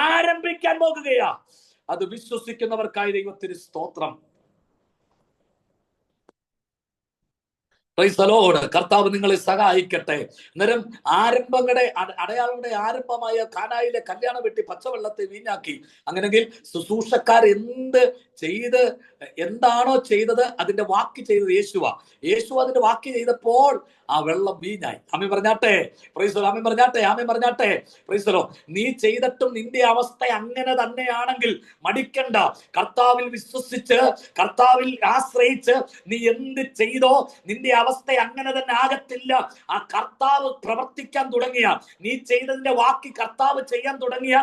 ആരംഭിക്കാൻ പോകുകയാ. അത് വിശ്വസിക്കുന്നവർക്കായി ദൈവത്തിന് സ്തോത്രം. കർത്താവ് നിങ്ങളെ സഹായിക്കട്ടെ. അന്നേരം ആരംഭങ്ങളുടെ അടയാളങ്ങളുടെ ആരംഭമായ കാനായിലെ കല്യാണ വെട്ടി പച്ചവെള്ളത്തെ വീഞ്ഞാക്കി. അങ്ങനെങ്കിൽ ശുശ്രൂഷക്കാർ എന്താണോ ചെയ്തത് അതിന്റെ വാക്ക് ചെയ്തത് യേശുവാ. യേശു അതിന്റെ വാക്ക് ചെയ്തപ്പോൾ ആ വെള്ളം വീഞ്ഞായി. ആമേൻ പറഞ്ഞാട്ടെ, പ്രൈസ് ദി ലോർഡ്. ആമേൻ പറഞ്ഞാട്ടെ, ആമേൻ പറഞ്ഞാട്ടെ, പ്രൈസ് ദി ലോർഡ്. നീ ചെയ്തിട്ടും നിന്റെ അവസ്ഥ അങ്ങനെ തന്നെയാണെങ്കിൽ മടിക്കണ്ട. കർത്താവിൽ വിശ്വസിച്ച്, കർത്താവിൽ ആശ്രയിച്ച് നീ എന്ത് ചെയ്തോ നിന്റെ അവസ്ഥ അങ്ങനെ തന്നെ ആകത്തില്ല. ആ കർത്താവ് പ്രവർത്തിക്കാൻ തുടങ്ങിയ, നീ ചെയ്തതിന്റെ വാക്ക് കർത്താവ് ചെയ്യാൻ തുടങ്ങിയ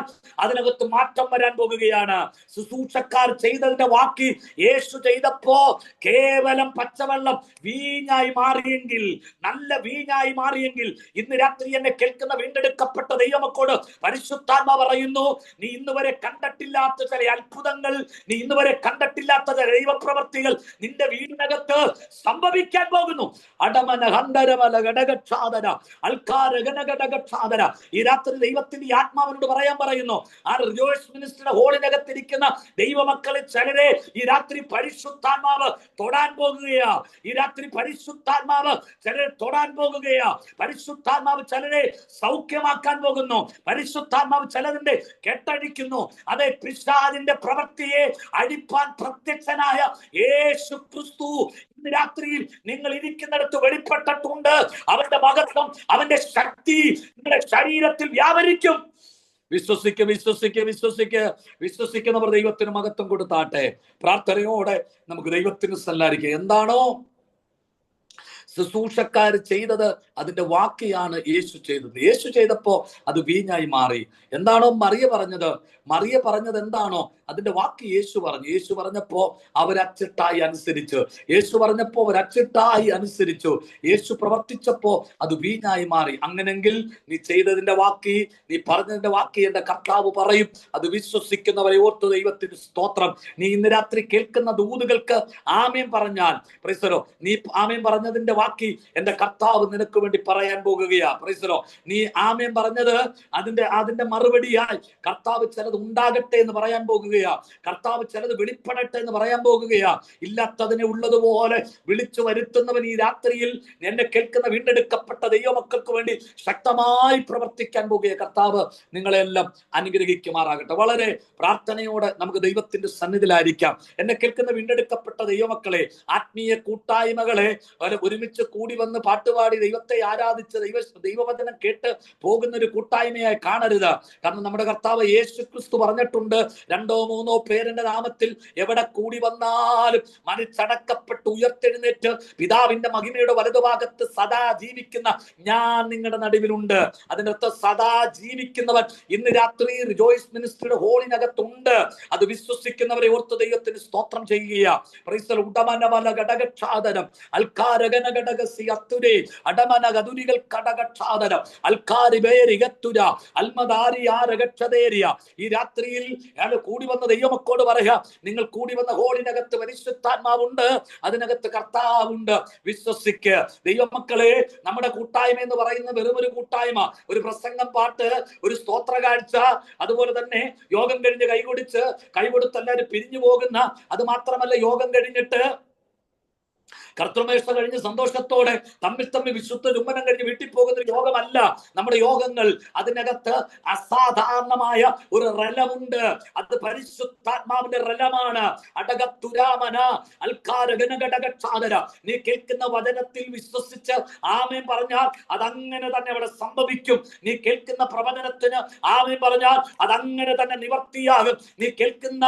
അതിനകത്ത് മാറ്റം വരാൻ പോകുകയാണ്. ശുശ്രൂഷക്കാർ ചെയ്തതിന്റെ വാക്ക് യേശു ചെയ്തപ്പോ കേവലം പച്ചവെള്ളം വീഞ്ഞായി മാറിയെങ്കിൽ, നല്ല വീഞ്ഞായി മാറിയെങ്കിൽ, ഇന്ന് രാത്രി എന്നെ കേൾക്കുന്ന വീണ്ടെടുക്കപ്പെട്ട ദൈവമക്കളോട് പരിശുദ്ധാത്മാവ് പറയുന്നു, നീ ഇന്ന് വരെ കണ്ടിട്ടില്ലാത്ത ചില അത്ഭുതങ്ങൾ, നീ ഇന്ന് വരെ കണ്ടിട്ടില്ലാത്ത ചില ദൈവപ്രവർത്തികൾ നിന്റെ വീടിനകത്ത് സംഭവിക്കാൻ പോകുന്നു. അടമന ഹന്തരമല ഘടകക്ഷാതന അൽക്കാര ഘടകക്ഷാതന. ഈ രാത്രി ദൈവത്തിന്റെ ആത്മാവിനോട് പറയാൻ പറയുന്നു, ആ റിജോയ്സ് മിനിസ്റ്ററുടെ ഹോളിനകത്തിരിക്കുന്ന ദൈവമക്കളെ ചിലരെ ഈ രാത്രി പരിശുദ്ധാത്മാവ് തൊടാൻ പോകുകയാ. ഈ രാത്രി പരിശുദ്ധാത്മാവ് ചിലരെ തൊടാൻ പോകുകയാ. പരിശുദ്ധാത്മാവ് ചിലരെ സൗഖ്യമാക്കാൻ പോകുന്നു. പരിശുദ്ധാത്മാവ് ചിലതിന്റെ കെട്ടഴിക്കുന്നു. അതെ, പിശാചിന്റെ പ്രവൃത്തിയെ അഴിപ്പാൻ പ്രത്യക്ഷനായ യേശു ക്രിസ്തു ഇന്ന് രാത്രിയിൽ നിങ്ങൾ ഇരിക്കുന്നിടത്ത് വെളിപ്പെട്ടിട്ടുണ്ട്. അവന്റെ മഹത്വം, അവന്റെ ശക്തി നിങ്ങളുടെ ശരീരത്തിൽ വ്യാപരിക്കും. വിശ്വസിക്ക്, വിശ്വസിക്ക്, വിശ്വസിക്ക്. വിശ്വസിക്കുന്നവർ ദൈവത്തിന് മഹത്വം കൊടുത്താട്ടെ. പ്രാർത്ഥനയോടെ നമുക്ക് ദൈവത്തിന് സല്ലാരിക്കുക. എന്താണോ ശുശ്രൂഷക്കാർ ചെയ്തത് അതിന്റെ വാക്കിയാണ് യേശു ചെയ്തത്. യേശു ചെയ്തപ്പോ അത് വീഞ്ഞായി മാറി. എന്താണോ മറിയ പറഞ്ഞത് എന്താണോ അതിന്റെ വാക്ക് യേശു പറഞ്ഞു. യേശു പറഞ്ഞപ്പോ അവരച്ചിട്ടായി അനുസരിച്ചു. യേശു പറഞ്ഞപ്പോ അവരച്ചിട്ടായി അനുസരിച്ചു. യേശു പ്രവർത്തിച്ചപ്പോ അത് വീഞ്ഞായി മാറി. അങ്ങനെങ്കിൽ നീ ചെയ്തതിന്റെ വാക്കി, നീ പറഞ്ഞതിന്റെ വാക്കി എന്റെ കർത്താവ് പറയും. അത് വിശ്വസിക്കുന്നവരെ ഓർത്തു ദൈവത്തിന് സ്തോത്രം. നീ ഇന്ന് രാത്രി കേൾക്കുന്ന ദൂതുകൾക്ക് ആമേൻ പറഞ്ഞാൽ, പ്രൈസലോ, നീ ആമേൻ പറഞ്ഞതിന്റെ വാക്കി എന്റെ കർത്താവ് നിനക്ക് വേണ്ടി പറയാൻ പോകുകയാ. പ്രൈസലോ, നീ ആമേൻ പറഞ്ഞത് അതിന്റെ മറുപടിയായി കർത്താവ് ചിലത് ഉണ്ടാകട്ടെ എന്ന് പറയാൻ പോകുകയാ. കർത്താവ് ചിലത് വെളിപ്പെടട്ടെ എന്ന് പറയാൻ പോകുകയാ. ഇല്ലാത്തതിനെ ഉള്ളതുപോലെ വിളിച്ചു വരുത്തുന്നവൻ ഈ രാത്രിയിൽ എന്നെ കേൾക്കുന്ന വീണ്ടെടുക്കപ്പെട്ട ദൈവമക്കൾക്ക് വേണ്ടി ശക്തമായി പ്രവർത്തിക്കാൻ പോകുക. കർത്താവ് നിങ്ങളെല്ലാം അനുഗ്രഹിക്കുമാറാകട്ടെ. വളരെ പ്രാർത്ഥനയോടെ നമുക്ക് ദൈവത്തിന്റെ സന്നിധിയിലായിരിക്കാം. എന്നെ കേൾക്കുന്ന വീണ്ടെടുക്കപ്പെട്ട ദൈവമക്കളെ, ആത്മീയ കൂട്ടായ്മകളെ ഒരുമിച്ച് കൂടി വന്ന് പാട്ടുപാടി ദൈവത്തെ ആരാധിച്ച് ദൈവവചനം കേട്ട് പോകുന്ന ഒരു കൂട്ടായ്മയായി കാണരുത്. കാരണം നമ്മുടെ കർത്താവ് യേശു ക്രിസ്തു പറഞ്ഞിട്ടുണ്ട്, 2 or 3 പേരുടെ നാമത്തിൽ എവിടെ കൂടി വന്നാലും മരിച്ചടക്കപ്പെട്ട് ഉയർത്തെഴുന്നേറ്റ് പിതാവിന്റെ മഹിമയുടെ വലതുഭാഗത്ത് സദാ ജീവിക്കുന്ന ഞാൻ നിങ്ങളുടെ നടുവിലുണ്ട്. അതിനകത്ത് സദാ ജീവിക്കുന്നവൻ ഇന്ന് രാത്രി റിജോയ്സ് മിനിസ്ട്രിയുടെ ഹോളിനകത്തുണ്ട്. അത് വിശ്വസിക്കുന്നവരെ ഓർത്ത് ദൈവത്തിന് സ്തോത്രം ചെയ്യുക. പ്രൈസൽ ഉടമനവല ഘടകക്ഷാദനം അൽക്കാരകന ഘടകസി അത്തുരേ അടമന ഗതുരികൾ ഘടകക്ഷാദനം അൽക്കാരിബേരികത്തുര അൽമദാരി ആരകക്ഷതേരിയ. ഈ രാത്രിയിൽ കൂടി വന്ന ദൈവമക്കോട് പറയുക, നിങ്ങൾ കൂടി വന്ന ഹോളിനകത്ത് പരിശുദ്ധാത്മാവുണ്ട്, അതിനകത്ത് കർത്താവുണ്ട്. വിശ്വസിക്ക് ദൈവമക്കളെ. നമ്മുടെ കൂട്ടായ്മ എന്ന് പറയുന്ന വെറും ഒരു കൂട്ടായ്മ, ഒരു പ്രസംഗം, പാട്ട്, ഒരു സ്തോത്ര കാഴ്ച, അതുപോലെ തന്നെ യോഗം കഴിഞ്ഞ് കൈകൊടുത്ത് എല്ലാവരും പിരിഞ്ഞു പോകുന്ന, അത് മാത്രമല്ല യോഗം കഴിഞ്ഞിട്ട് കർത്തൃമേഷ കഴിഞ്ഞ് സന്തോഷത്തോടെ തമ്മിൽ വിശുദ്ധ ചുംബനം കഴിഞ്ഞ് വീട്ടിൽ പോകുന്ന യോഗമല്ല നമ്മുടെ യോഗങ്ങൾ. അതിനകത്ത് അസാധാരണമായ ഒരു റലമുണ്ട്. അത് പരിശുദ്ധാത്മാവിന്റെ റലമാണ്. അടകത്തുരാമന അൽക്കാരകനഘടകക്ഷാദര. നീ കേൾക്കുന്ന വചനത്തിൽ വിശ്വസിച്ച് ആമേൻ പറഞ്ഞാൽ അതങ്ങനെ തന്നെ അവിടെ സംഭവിക്കും. നീ കേൾക്കുന്ന പ്രവചനത്തിന് ആമേൻ പറഞ്ഞാൽ അതങ്ങനെ തന്നെ നിവർത്തിയാകും. നീ കേൾക്കുന്ന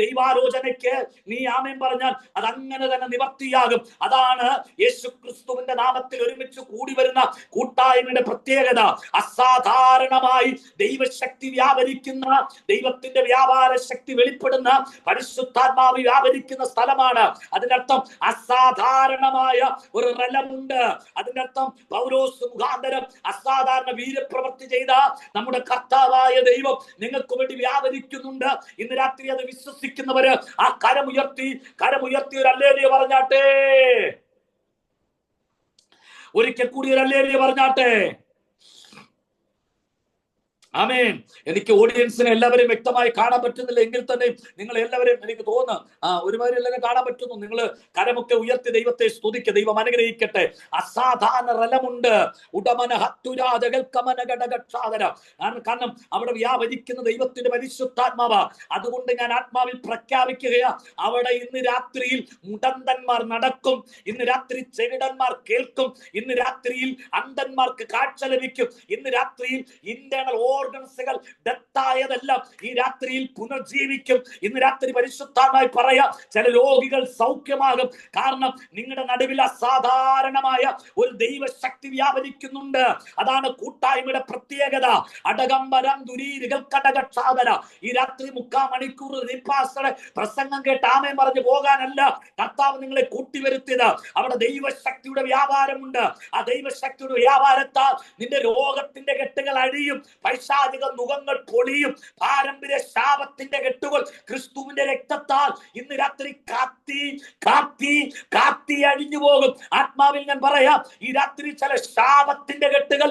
ദൈവാലോചനയ്ക്ക് നീ ആമേൻ പറഞ്ഞാൽ അതങ്ങനെ തന്നെ നിവർത്തിയാകും. അതാണ് യേശു ക്രിസ്തുവിന്റെ നാമത്തിൽ ഒരുമിച്ച് കൂടി വരുന്ന കൂട്ടായ്മയുടെ പ്രത്യേകത. അസാധാരണമായി ദൈവശക്തി വ്യാപരിക്കുന്ന, ദൈവത്തിന്റെ വ്യാപാര ശക്തി വെളിപ്പെടുന്ന, പരിശുദ്ധാത്മാവ് വ്യാപരിക്കുന്ന സ്ഥലമാണ്. അതിനർത്ഥം അസാധാരണമായ ഒരു റലമുണ്ട്. അതിനർത്ഥം പൗലോസ് മുഖാന്തരം അസാധാരണ വീരപ്രവൃത്തി ചെയ്ത നമ്മുടെ കർത്താവായ ദൈവം നിങ്ങൾക്ക് വേണ്ടി വ്യാപരിക്കുന്നുണ്ട്. ഇന്ന് രാത്രി അത് വിശ്വസിക്കുന്നവര് ആ കരമുയർത്തി ഒരു ഹല്ലേലൂയ പറഞ്ഞാട്ടെ. ഒരിക്കൽ കൂടി ഒരു ഹല്ലേലൂയ പറഞ്ഞാട്ടെ. ആമേൻ. എനിക്ക് ഓഡിയൻസിനെ എല്ലാവരെയും വ്യക്തമായി കാണാൻ പറ്റുന്നില്ല എങ്കിൽ തന്നെ നിങ്ങൾ എല്ലാവരെയും എനിക്ക് തോന്നുന്നു ഒരുമാതിരി എല്ലാവരും കാണാൻ പറ്റുന്നു. നിങ്ങൾ കരമൊക്കെ ഉയർത്തി ദൈവത്തെ സ്തുതിക്കുക. ദൈവം അനുഗ്രഹിക്കട്ടെ. അസാധാരണ റലമുണ്ട്. ഉടമന ഹത്തുരാജകൽക്കമന ഘടകക്ഷാദന. കാരണം അവിടെ വ്യാപരിക്കുന്ന ദൈവത്തിന്റെ പരിശുദ്ധാത്മാവ. അതുകൊണ്ട് ഞാൻ ആത്മാവിൽ പ്രഖ്യാപിക്കുകയാ, അവിടെ ഇന്ന് രാത്രിയിൽ മുടന്തന്മാർ നടക്കും. ഇന്ന് രാത്രി ചെകിടന്മാർ കേൾക്കും. ഇന്ന് രാത്രിയിൽ അന്ധന്മാർക്ക് കാഴ്ച ലഭിക്കും. ഇന്ന് രാത്രിയിൽ ഇന്റേണൽ ഓർഗൻസുകൾ ഡെത്തായതെല്ലാം ഈ രാത്രിയിൽ പുനർജീവിക്കും. ഇന്ന് രാത്രി പരിശുദ്ധമായി പറയാം, ചില രോഗികൾ സൗഖ്യമാകും. കാരണം നിങ്ങളുടെ നടുവിൽ അസാധാരണമായ ഒരു ദൈവശക്തി വ്യാപരിക്കുന്നുണ്ട്. അതാണ് കൂട്ടായ്മയുടെ പ്രത്യേകത. അടകംബരം ദുരീരികൾ കടകക്ഷാദന. ഈ രാത്രി 3/4 മണിക്കൂർ പ്രസംഗം കേട്ട് ആമേൻ പറഞ്ഞു പോകാനല്ല കർത്താവ് നിങ്ങളെ കൂട്ടിവരുത്തിയത്. അവിടെ ദൈവശക്തിയുടെ വ്യാപാരമുണ്ട്. ആ ദൈവശക്തിയുടെ വ്യാപാരത്താൽ നിന്റെ രോഗത്തിന്റെ കെട്ടുകൾ അഴിയും. പൈശാചിക മുഖങ്ങൾ പൊളിയും. പാരമ്പര്യ ശാപത്തിന്റെ കെട്ടുകൾ ക്രിസ്തുവിന്റെ രക്തത്താൽ ഇന്ന് രാത്രി കാത്തി അഴിഞ്ഞു പോകും. ആത്മാവിൽ ഞാൻ പറയാം, ഈ രാത്രി ചില ശാപത്തിന്റെ കെട്ടുകൾ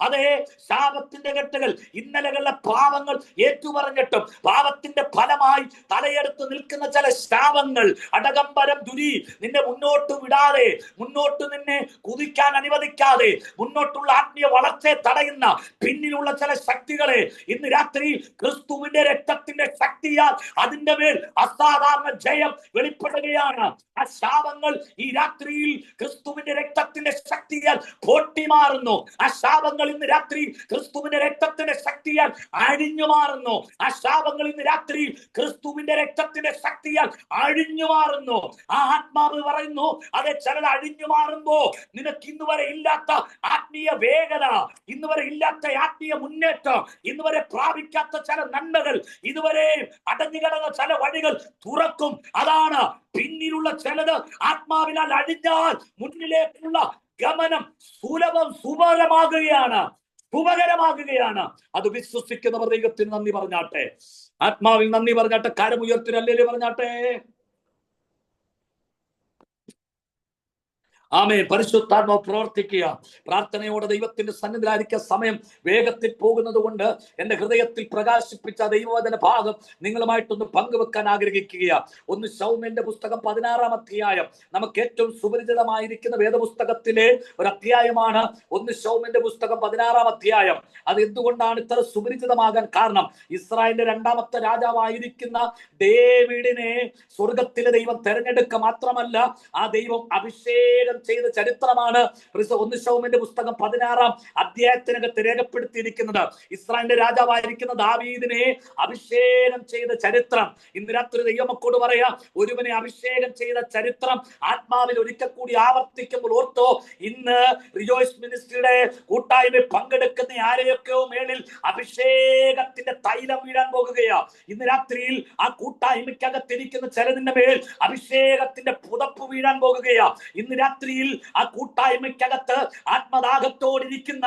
അതേ ശാപത്തിന്റെ കെട്ടുകൾ, ഇന്നലകളിലെ പാപങ്ങൾ ഏറ്റുപറഞ്ഞിട്ടും പാപത്തിന്റെ ഫലമായി തലയെടുത്ത് നിൽക്കുന്ന ചില ശാപങ്ങൾ, അടകംബരം ദുരി, നിന്നെ മുന്നോട്ട് വിടാതെ, മുന്നോട്ട് നിന്നെ കുതിക്കാൻ അനുവദിക്കാതെ, മുന്നോട്ടുള്ള ആത്മീയ വളർച്ചയെ തടയുന്ന പിന്നിലുള്ള ചില ശക്തികളെ ഇന്ന് രാത്രി ക്രിസ്തുവിന്റെ രക്തത്തിന്റെ ശക്തിയാൽ അതിന്റെ മേൽ അസാധാരണ ജയം വെളിപ്പെടുകയാണ്. ആ ശാപങ്ങൾ ഈ രാത്രിയിൽ ക്രിസ്തുവിന്റെ രക്തത്തിന്റെ ശക്തിയാൽ പൊട്ടിമാറുന്നു. ആ ശാപങ്ങൾ ഇന്ന് രാത്രി ക്രിസ്തുവിന്റെ രക്തത്തിന്റെ ശക്തിയാൽ അഴിഞ്ഞു മാറുന്നു. ആ ശാപങ്ങൾ ഇന്ന് രാത്രി ക്രിസ്തുവിന്റെ രക്തത്തിന്റെ ശക്തിയാൽ അഴിഞ്ഞു മാറുന്നു. ആ ആത്മാവ് പറയുന്നു, അതെ, ചിലത് അഴിഞ്ഞു മാറുമ്പോ നിനക്ക് ഇന്ന് വരെ ഇല്ലാത്ത ആത്മീയ വേഗത, ഇന്ന് വരെ ഇല്ലാത്ത ആത്മീയ മുന്നേറ്റം, ഇന്ന് വരെ പ്രാപിക്കാത്ത ചില നന്മകൾ, ഇതുവരെ അടഞ്ഞു കിടന്ന ചില വഴികൾ തുറക്കും. അതാണ് പിന്നിലുള്ള ചിലത് ആത്മാവിനാൽ അഴിഞ്ഞാൽ മുന്നിലേക്കുള്ള ഗമനം സുഭകരമാകുകയാണ്. അത് വിശ്വസിക്കുന്നവർ ദൈവത്തിന് നന്ദി പറഞ്ഞാട്ടെ. ആത്മാവിൽ നന്ദി പറഞ്ഞാട്ടെ. കരമുയർത്തിനല്ലേ പറഞ്ഞാട്ടെ. ആമേൻ. പരിശുദ്ധാത്മാവ് പ്രവർത്തിക്കുക. പ്രാർത്ഥനയോടെ ദൈവത്തിന്റെ സന്നിധിയിലായിരിക്കുക. സമയം വേഗത്തിൽ പോകുന്നത് കൊണ്ട് എന്റെ ഹൃദയത്തിൽ പ്രകാശിപ്പിച്ച ദൈവവചന ഭാഗം നിങ്ങളുമായിട്ടൊന്ന് പങ്കുവെക്കാൻ ആഗ്രഹിക്കുക. ഒന്ന് ശൗമേലിന്റെ പുസ്തകം 16-ാം അധ്യായം. നമുക്ക് ഏറ്റവും സുപരിചിതമായിരിക്കുന്ന വേദപുസ്തകത്തിലെ ഒരു അധ്യായമാണ് ഒന്ന് ശൗമേലിന്റെ പുസ്തകം 16-ാം അധ്യായം. അത് എന്തുകൊണ്ടാണ് ഇത്ര സുപരിചിതമാകാൻ കാരണം? ഇസ്രായേലിന്റെ രണ്ടാമത്തെ രാജാവായിരിക്കുന്ന ഡേവിഡിനെ സ്വർഗത്തിലെ ദൈവം തെരഞ്ഞെടുക്കുക മാത്രമല്ല, ആ ദൈവം അഭിഷേകം ചെയ്ത ചരിത്രമാണ് ഒന്ന് ശൗമേലിന്റെ പുസ്തകം 16-ാം അധ്യായത്തിനകത്ത് രേഖപ്പെടുത്തിയിരിക്കുന്നത്. ഇസ്രായേലിന്റെ രാജാവായിരിക്കുന്ന ദാവീദിനെ അഭിഷേകം ചെയ്ത ചരിത്രം. ഇന്ന് രാത്രി ദൈവമക്കോട് പറയാ, ഒരുവനെ അഭിഷേകം ചെയ്ത ചരിത്രം ആത്മാവിൽ ഒരിക്കൽ കൂടി ആവർത്തിക്കുമ്പോൾ ഓർത്തോ, ഇന്ന് റിജോയ്സ് മിനിസ്ട്രിയുടെ കൂട്ടായ്മയിൽ പങ്കെടുക്കുന്ന ആരെയൊക്കെയോ മേളിൽ അഭിഷേകത്തിന്റെ തൈലം വീഴാൻ പോകുകയാ. ഇന്ന് രാത്രിയിൽ ആ കൂട്ടായ്മയ്ക്കകത്തിരിക്കുന്ന ചിലതിന്റെ മേൽ അഭിഷേകത്തിന്റെ പുതപ്പ് വീഴാൻ പോകുകയാ. ഇന്ന് രാത്രിയിൽ ആ കൂട്ടായ്മയ്ക്കകത്ത് ആത്മദാഹത്തോടിരിക്കുന്ന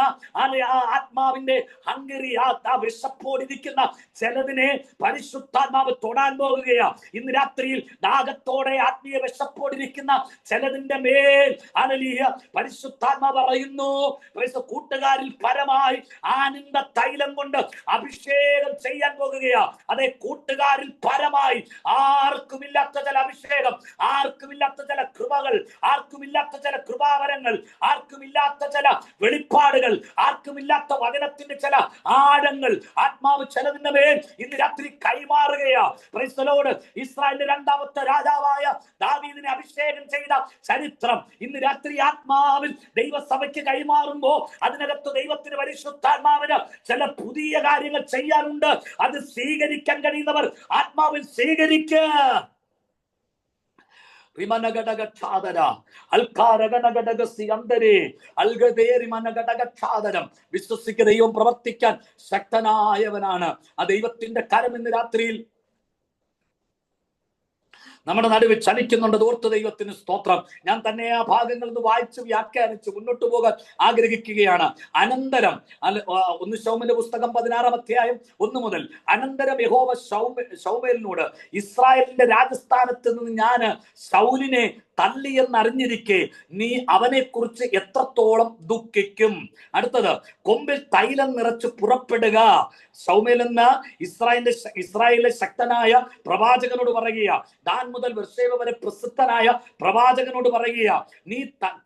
ആത്മാവിന്റെ ഹംഗറി, ആ വിശപ്പോടിരിക്കുന്ന ചിലതിനെ പരിശുദ്ധാത്മാവ് തൊടാൻ പോകുകയാ. ഇന്ന് രാത്രിയിൽ ദാഹത്തോടെ ആത്മീയ വിശപ്പോടിരിക്കുന്ന ചിലതിന്റെ മേൽ പരിശുദ്ധാത്മാവ് പറയുന്നു, കൂട്ടുകാരിൽ പരമായി ആനന്ദ തൈലം കൊണ്ട് അഭിഷേകം ചെയ്യാൻ പോകുകയാ. അതെ, കൂട്ടുകാരിൽ പരമായി ആർക്കുമില്ലാത്ത ചില അഭിഷേകം, ആർക്കുമില്ലാത്ത ചില കൃപകൾ, ആർക്കുമില്ലാത്ത ചില കൃപാവരങ്ങൾ, ആർക്കുമില്ലാത്ത ചില വെളിപ്പാടുകൾ, ആർക്കുമില്ലാത്ത വചനത്തിന്റെ ചില ആഴങ്ങൾ ആത്മാവ് ചിലതിന്റെ മേൽ ഇന്ന് രാത്രി കൈമാറുകയാ. Price the Lord. ഇസ്രായേലിന്റെ രണ്ടാമത്തെ രാജാവായ ദാവീദിനെ അഭിഷേകം ചെയ്ത ചരിത്രം ഇന്ന് രാത്രി ആത്മാവിൽ ദൈവസഭയ്ക്ക് കൈമാറുമ്പോ അതിനകത്ത് ദൈവത്തിന് പരിശുദ്ധാത്മാവിന് ചില പുതിയ കാര്യങ്ങൾ ചെയ്യാനുണ്ട്. അത് സ്വീകരിക്കാൻ കഴിയുന്നവർ ആത്മാവിൽ സ്വീകരിക്കുക. വിശ്വസിക്ക ദൈവം പ്രവർത്തിക്കാൻ ശക്തനായവനാണ്. ആ ദൈവത്തിന്റെ കരം ഇന്ന് രാത്രിയിൽ നമ്മുടെ നടുവിൽ ചലിക്കുന്നുണ്ട്. ഓർത്ത് ദൈവത്തിന് സ്തോത്രം. ഞാൻ തന്നെ ആ ഭാഗങ്ങളിൽ നിന്ന് വായിച്ച് വ്യാഖ്യാനിച്ച് മുന്നോട്ട് പോകാൻ ആഗ്രഹിക്കുകയാണ്. അനന്തരം ഒന്ന് ശൗമേലിന്റെ പുസ്തകം 16-ാം അധ്യായം 1 മുതൽ. അനന്തരം യഹോവ ശൗമേലിനോട്, ഇസ്രായേലിന്റെ രാജസ്ഥാനത്ത് നിന്ന് ഞാൻ ശൗലിനെ തള്ളിയെന്നറിഞ്ഞിരിക്കെ നീ അവനെ കുറിച്ച് എത്രത്തോളം ദുഃഖിക്കും. അടുത്തത്, കൊമ്പിൽ തൈലം നിറച്ച് പുറപ്പെടുക. ശൗമേൽ എന്ന ഇസ്രായേലിലെ ശക്തനായ പ്രവാചകനോട് പറയുക, ദാൻ മുതൽ ബേർശേബ വരെ പ്രസിദ്ധനായ പ്രവാചകനോട് പറയുക, നീ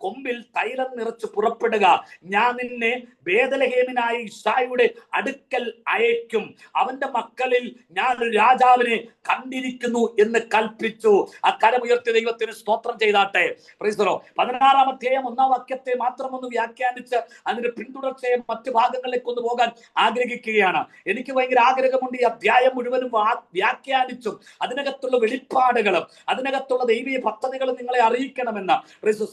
കൊമ്പിൽ തൈലം നിറച്ച് പുറപ്പെടുക. ഞാൻ നിന്നെ ബേഥലഹേമിനായ ഇശ്ശായിയുടെ അടുക്കൽ അയക്കും. അവന്റെ മക്കളിൽ ഞാൻ ഒരു രാജാവിനെ കണ്ടിരിക്കുന്നു എന്ന് കൽപ്പിച്ചു. ആ കരമുയർത്തിയ ദൈവത്തിന് സ്തോത്രം ചെയ്താട്ടെ. Praise the lord. 16-ാം അധ്യായം 1-ാം വാക്യത്തെ മാത്രം ഒന്ന് വ്യാഖ്യാനിച്ച് അതിന്റെ പിന്തുടർച്ചയെ മറ്റു ഭാഗങ്ങളിലേക്ക് ഒന്ന് പോകാൻ ആഗ്രഹിക്കുകയാണ്. എനിക്ക് ഭയങ്കര ആഗ്രഹമുണ്ട് ഈ അധ്യായം മുഴുവനും വ്യാഖ്യാനിച്ചും അതിനകത്തുള്ള വെളിപ്പാടുകളും അതിനകത്തുള്ള ദൈവീയ പദ്ധതികളും നിങ്ങളെ അറിയിക്കണമെന്ന്.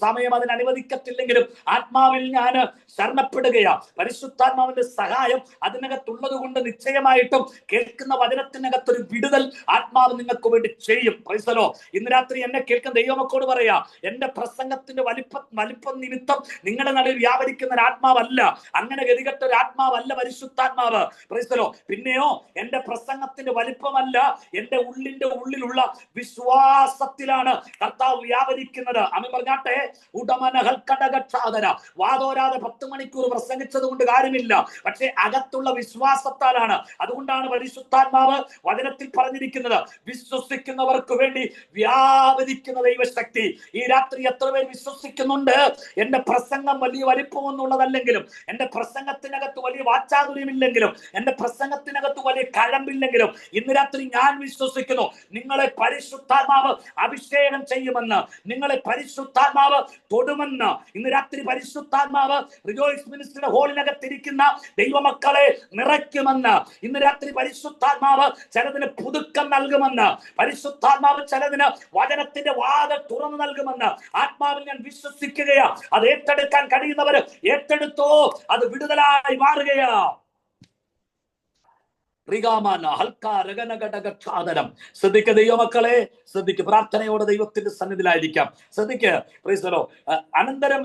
സമയം അതിന് അനുവദിക്കത്തില്ലെങ്കിലും ആത്മാവിൽ ഞാൻ ശരണപ്പെടുകയാ. പരിശുദ്ധാത്മാവിന്റെ സഹായം അതിനകത്തുള്ളത് കൊണ്ട് നിശ്ചയമായിട്ടും കേൾക്കുന്ന വചനത്തിനകത്തൊരു വിടുതൽ ആത്മാവ് നിങ്ങൾക്ക് വേണ്ടി ചെയ്യും. Price the lord. ഇന്ന് രാത്രി എന്നെ കേൾക്കുന്ന ദൈവമക്കളോട് പറയാ, എന്റെ പ്രസംഗത്തിന്റെ വലിപ്പം നിമിത്തം നിങ്ങളുടെ നടുവിൽ വ്യാപരിക്കുന്ന ഒരു ആത്മാവല്ല, അങ്ങനെ ഗതികെട്ട ഒരു ആത്മാവല്ല പരിശുദ്ധാത്മാവ്. Price the Lord. പിന്നെയോ എന്റെ പ്രസംഗത്തിന്റെ വലിപ്പമല്ല, എന്റെ ഉള്ളിലുള്ള വിശ്വാസം വിശ്വാസത്തിലാണ് കർത്താവ് വ്യാപരിക്കുന്നത്. അമ്മ പറഞ്ഞാട്ടെ, ഉടമനഹൽക്കടകക്ഷാതര വാതോരാതെ 10 മണിക്കൂർ പ്രസംഗിച്ചത് കൊണ്ട് കാര്യമില്ല, പക്ഷെ അകത്തുള്ള വിശ്വാസത്താലാണ്. അതുകൊണ്ടാണ് പരിശുദ്ധാത്മാവ് വചനത്തിൽ പറഞ്ഞിരിക്കുന്നത്, വിശ്വസിക്കുന്നവർക്ക് വേണ്ടി വ്യാപരിക്കുന്ന ദൈവശക്തി. ഈ രാത്രി എത്ര പേർ വിശ്വസിക്കുന്നുണ്ട്? എന്റെ പ്രസംഗം വലിയ വലിപ്പമൊന്നുള്ളതല്ലെങ്കിലും, എന്റെ പ്രസംഗത്തിനകത്ത് വലിയ വാചാതുര്യമില്ലെങ്കിലും, എന്റെ പ്രസംഗത്തിനകത്ത് വലിയ കഴമ്പില്ലെങ്കിലും, ഇന്ന് രാത്രി ഞാൻ വിശ്വസിക്കുന്നു നിങ്ങളെ പരിശുദ്ധാത്മാവ് അഭിഷേകം ചെയ്യുമെന്ന്, നിങ്ങളെ പരിശുദ്ധാത്മാവ് തൊടുമെന്ന്. ഇന്ന് രാത്രി പരിശുദ്ധാത്മാവ് റിജോയ്സ് മിനിസ്ട്രിയുടെ ഹോളിനകത്തിരിക്കുന്ന ദൈവമക്കളെ നിറയ്ക്കുമെന്ന്. ഇന്ന് രാത്രി പരിശുദ്ധാത്മാവ് ചിലതിന് പുതുക്കം നൽകുമെന്ന്, പരിശുദ്ധാത്മാവ് ചിലതിന് വചനത്തിന്റെ വാതിൽ തുറന്നു നൽകുമെന്ന് ആത്മാവിൽ ഞാൻ വിശ്വസിക്കുകയാ. അത് ഏറ്റെടുക്കാൻ കഴിയുന്നവര് ഏറ്റെടുത്തോ, അത് വിടുതലായി മാറുകയാ. ശ്രദ്ധിക്ക ദൈവമക്കളെ, ശ്രദ്ധിക്ക്. പ്രാർത്ഥനയോടെ ദൈവത്തിന്റെ സന്നിധിയിലായിരിക്കാം. ശ്രദ്ധിക്ക്. അനന്തരം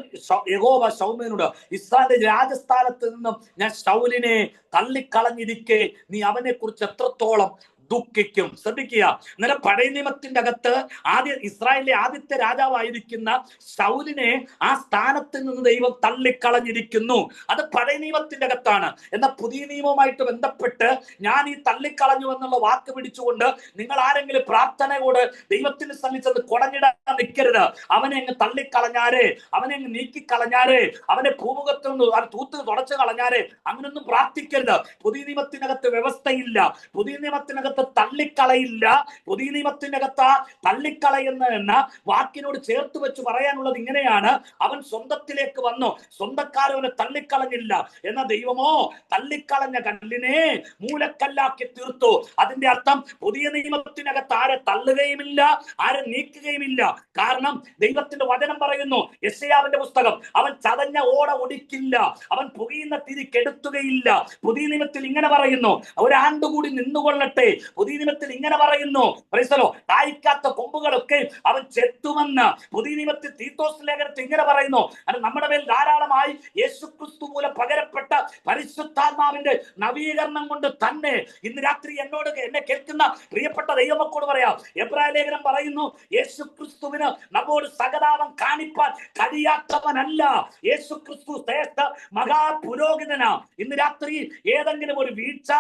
യഹോവ ശൗലിനോട്, ഇസ്രായേലിന്റെ രാജസ്ഥാനത്ത് നിന്നും ഞാൻ ശൗലിനെ തള്ളിക്കളഞ്ഞിരിക്കെ നീ അവനെ കുറിച്ച് എത്രത്തോളം ദുഃഖിക്കും. ശ്രദ്ധിക്കുക. അന്നേരം പഴയ നിയമത്തിന്റെ അകത്ത് ഇസ്രായേലിലെ ആദ്യത്തെ രാജാവായിരിക്കുന്ന ശൗലിനെ ആ സ്ഥാനത്ത് നിന്ന് ദൈവം തള്ളിക്കളഞ്ഞിരിക്കുന്നു. അത് പഴയ നിയമത്തിന്റെ അകത്താണ്. എന്നാൽ പുതിയ നിയമവുമായിട്ട് ബന്ധപ്പെട്ട് ഞാൻ ഈ തള്ളിക്കളഞ്ഞു എന്നുള്ള വാക്ക് പിടിച്ചുകൊണ്ട് നിങ്ങൾ ആരെങ്കിലും പ്രാർത്ഥനയോട് ദൈവത്തിന് സന്നിധിച്ചത് കുടഞ്ഞിടാൻ നിൽക്കരുത്. അവനെ അങ്ങ് തള്ളിക്കളഞ്ഞാരേ, അവനെ അങ്ങ് നീക്കിക്കളഞ്ഞാരേ, അവനെ ഭൂമുഖത്ത് നിന്ന് തൂത്ത് തുടച്ചു കളഞ്ഞാരേ, അങ്ങനൊന്നും പ്രാർത്ഥിക്കരുത്. പുതിയ നിയമത്തിനകത്ത് വ്യവസ്ഥയില്ല. പുതിയ നിയമത്തിനകത്ത് തള്ളിക്കളയില്ല. പുതിയ നിയമത്തിനകത്ത് തള്ളിക്കളയുന്ന എന്ന വാക്കിനോട് ചേർത്ത് വെച്ച് പറയാനുള്ളത് ഇങ്ങനെയാണ്: അവൻ സ്വന്തത്തിലേക്ക് വന്നു, സ്വന്തക്കാരവനെ തള്ളിക്കളഞ്ഞില്ല. എന്ന ദൈവമോ തള്ളിക്കളഞ്ഞ കല്ലിനെ മൂലക്കല്ലാക്കി തീർത്തു. അതിന്റെ അർത്ഥം പുതിയ നിയമത്തിനകത്ത് ആരെ തള്ളുകയുമില്ല, ആരെ നീക്കുകയുമില്ല. കാരണം ദൈവത്തിന്റെ വചനം പറയുന്നു, യെശയ്യാവിന്റെ പുസ്തകം, അവൻ ചതഞ്ഞ ഓട ഒടിക്കില്ല, അവൻ പുകയുന്ന തിരി കെടുത്തുകയില്ല. പുതിയ നിയമത്തിൽ ഇങ്ങനെ പറയുന്നു, ഒരാണ്ടുകൂടി നിന്നുകൊള്ളട്ടെ. പുതിയ നിയമത്തിൽ ഇങ്ങനെ പറയുന്നു, കായ്ക്കാത്ത കൊമ്പുകളൊക്കെ അവൻ ചെത്തുമെന്ന്. പുതിയ നിയമത്തിൽ തീത്തോസ് ലേഖനത്തിൽ ഇങ്ങനെ പറയുന്നു, അത് നമ്മുടെ മേൽ ധാരാളമായി യേശുക്രിസ്തു മൂലം പകരപ്പെട്ട പരിശുദ്ധാത്മാവിന്റെ നവീകരണം കൊണ്ട് തന്നെ. ഇന്ന് രാത്രി എന്നെ കേൾക്കുന്ന പ്രിയപ്പെട്ട ദൈവമക്കളോട് പറയാം, എബ്രായ ലേഖനം പറയുന്നു, യേശുക്രിസ്തുവിന് നമ്മോട് സഹതാപം കാണിപ്പാൻ കഴിയാത്തവനല്ല. യേശുക്രിസ്തു ശ്രേഷ്ഠ മഹാപുരോഹിതനാ. ഇന്ന് രാത്രി ഏതെങ്കിലും ഒരു വീഴ്ച,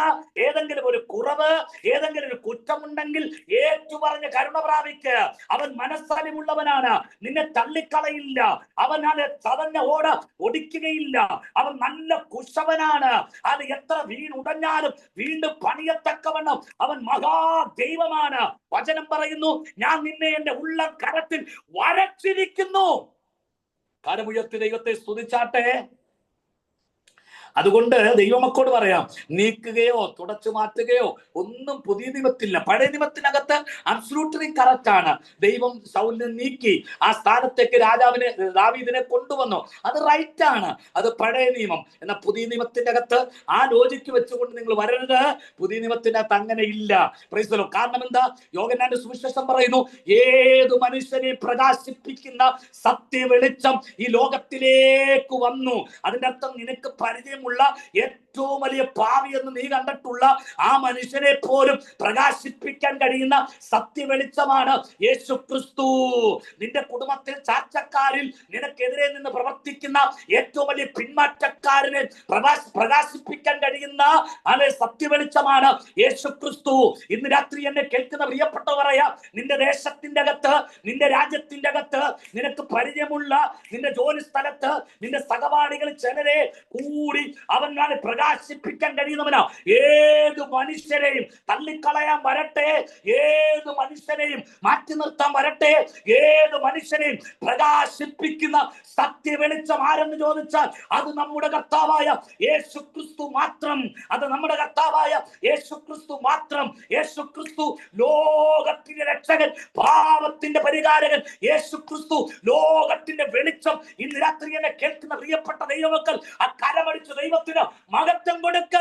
ഏതെങ്കിലും ഒരു കുറവ്, ഏതെങ്കിലും ഒരു കുറ്റമുണ്ടെങ്കിൽ ഏറ്റുപറഞ്ഞ് കരുണ പ്രാപിക്ക്. അവൻ മനസ്സലിവുള്ളവനാണ്, നിന്നെ തള്ളിക്കളയില്ല. അവൻ അത് ചതഞ്ഞ ഓട ഒടിക്കുകയില്ല. അവൻ നല്ല കുശവനാണ്. അത് എത്ര വീണുടഞ്ഞാലും വീണ്ടും പണിയത്തക്കവണ്ണം അവൻ മഹാദൈവമാണ്. വചനം പറയുന്നു, ഞാൻ നിന്നെ എന്റെ ഉള്ള കരത്തിൽ വരച്ചിരിക്കുന്നു. കരമുയർത്തി ദൈവത്തെ സ്തുതിച്ചാട്ടെ. അതുകൊണ്ട് ദൈവമക്കോട് പറയാം, നീക്കുകയോ തുടച്ചു മാറ്റുകയോ ഒന്നും പുതിയ നിയമത്തില്ല. പഴയ നിയമത്തിനകത്ത് അബ്സല്യൂട്ട്ലി കറക്റ്റ് ആണ്. ദൈവം ശൗലിനെ നീക്കി ആ സ്ഥാനത്തേക്ക് രാജാവിനെ, ദാവീദിനെ കൊണ്ടുവന്നു. അത് റൈറ്റ് ആണ്, അത് പഴയ നിയമം. എന്നാൽ പുതിയ നിയമത്തിന്റെ അകത്ത് ആ ലോജിക്ക് വെച്ചുകൊണ്ട് നിങ്ങൾ വരരുത്. പുതിയ നിയമത്തിന്റെ അകത്ത് അങ്ങനെ ഇല്ല. Price the Lord. കാരണം എന്താ? യോഹന്നാന്റെ സുവിശേഷം പറയുന്നു, ഏതു മനുഷ്യനെ പ്രകാശിപ്പിക്കുന്ന സത്യ വെളിച്ചം ഈ ലോകത്തിലേക്ക് വന്നു. അതിന്റെ അർത്ഥം നിനക്ക് പരിചയം ഏറ്റവും വലിയ പാവി എന്ന് നീ കണ്ടിട്ടുള്ള ആ മനുഷ്യനെ പോലും പ്രകാശിപ്പിക്കാൻ കഴിയുന്ന സത്യ വെളിച്ചമാണ് യേശുക്രിസ്തു. നിന്റെ കുടുംബത്തിൽ ചാർച്ചക്കാരിൽ നിനക്കെതിരെ നിന്ന് പ്രവർത്തിക്കുന്ന ഏറ്റവും വലിയ പിന്മാറ്റക്കാരനെ പ്രകാശിപ്പിക്കാൻ കഴിയുന്ന അതേ സത്യ വെളിച്ചമാണ് യേശുക്രിസ്തു. ഇന്ന് രാത്രി എന്നെ കേൾക്കുന്ന പ്രിയപ്പെട്ടവരായ, നിന്റെ ദേശത്തിന്റെ അകത്ത്, നിന്റെ രാജ്യത്തിന്റെ അകത്ത് നിനക്ക് പരിചയമുള്ള നിന്റെ ജോലി സ്ഥലത്ത് നിന്റെ സഹപാഠികൾ ചിലരെ കൂടി അവൻ പ്രകാശിപ്പിക്കാൻ കഴിയുന്നവനാ. ഏത് മനുഷ്യരെയും തള്ളിക്കളയാൻ വരട്ടെ, ഏത് മനുഷ്യരെയും മാറ്റി നിർത്താൻ വരട്ടെ, ഏത് മനുഷ്യരെയും പ്രകാശിപ്പിക്കുന്ന സത്യ വെളിച്ചം ആരെന്ന് ചോദിച്ചാൽ അത് നമ്മുടെ കർത്താവായ യേശുക്രിസ്തു മാത്രം. അത് നമ്മുടെ കർത്താവായ യേശുക്രിസ്തു മാത്രം. യേശുക്രിസ്തു ലോകത്തിന്റെ രക്ഷകൻ, പാപത്തിന്റെ പരിഹാരകൻ. യേശുക്രിസ്തു ലോകത്തിന്റെ വെളിച്ചം. ഇന്ന് രാത്രി എന്നെ കേൾക്കുന്ന പ്രിയപ്പെട്ട ദൈവമക്കൾ, ആ കരമടിച്ച് ദൈവത്തിന് മഹത്വം കൊടുക്ക.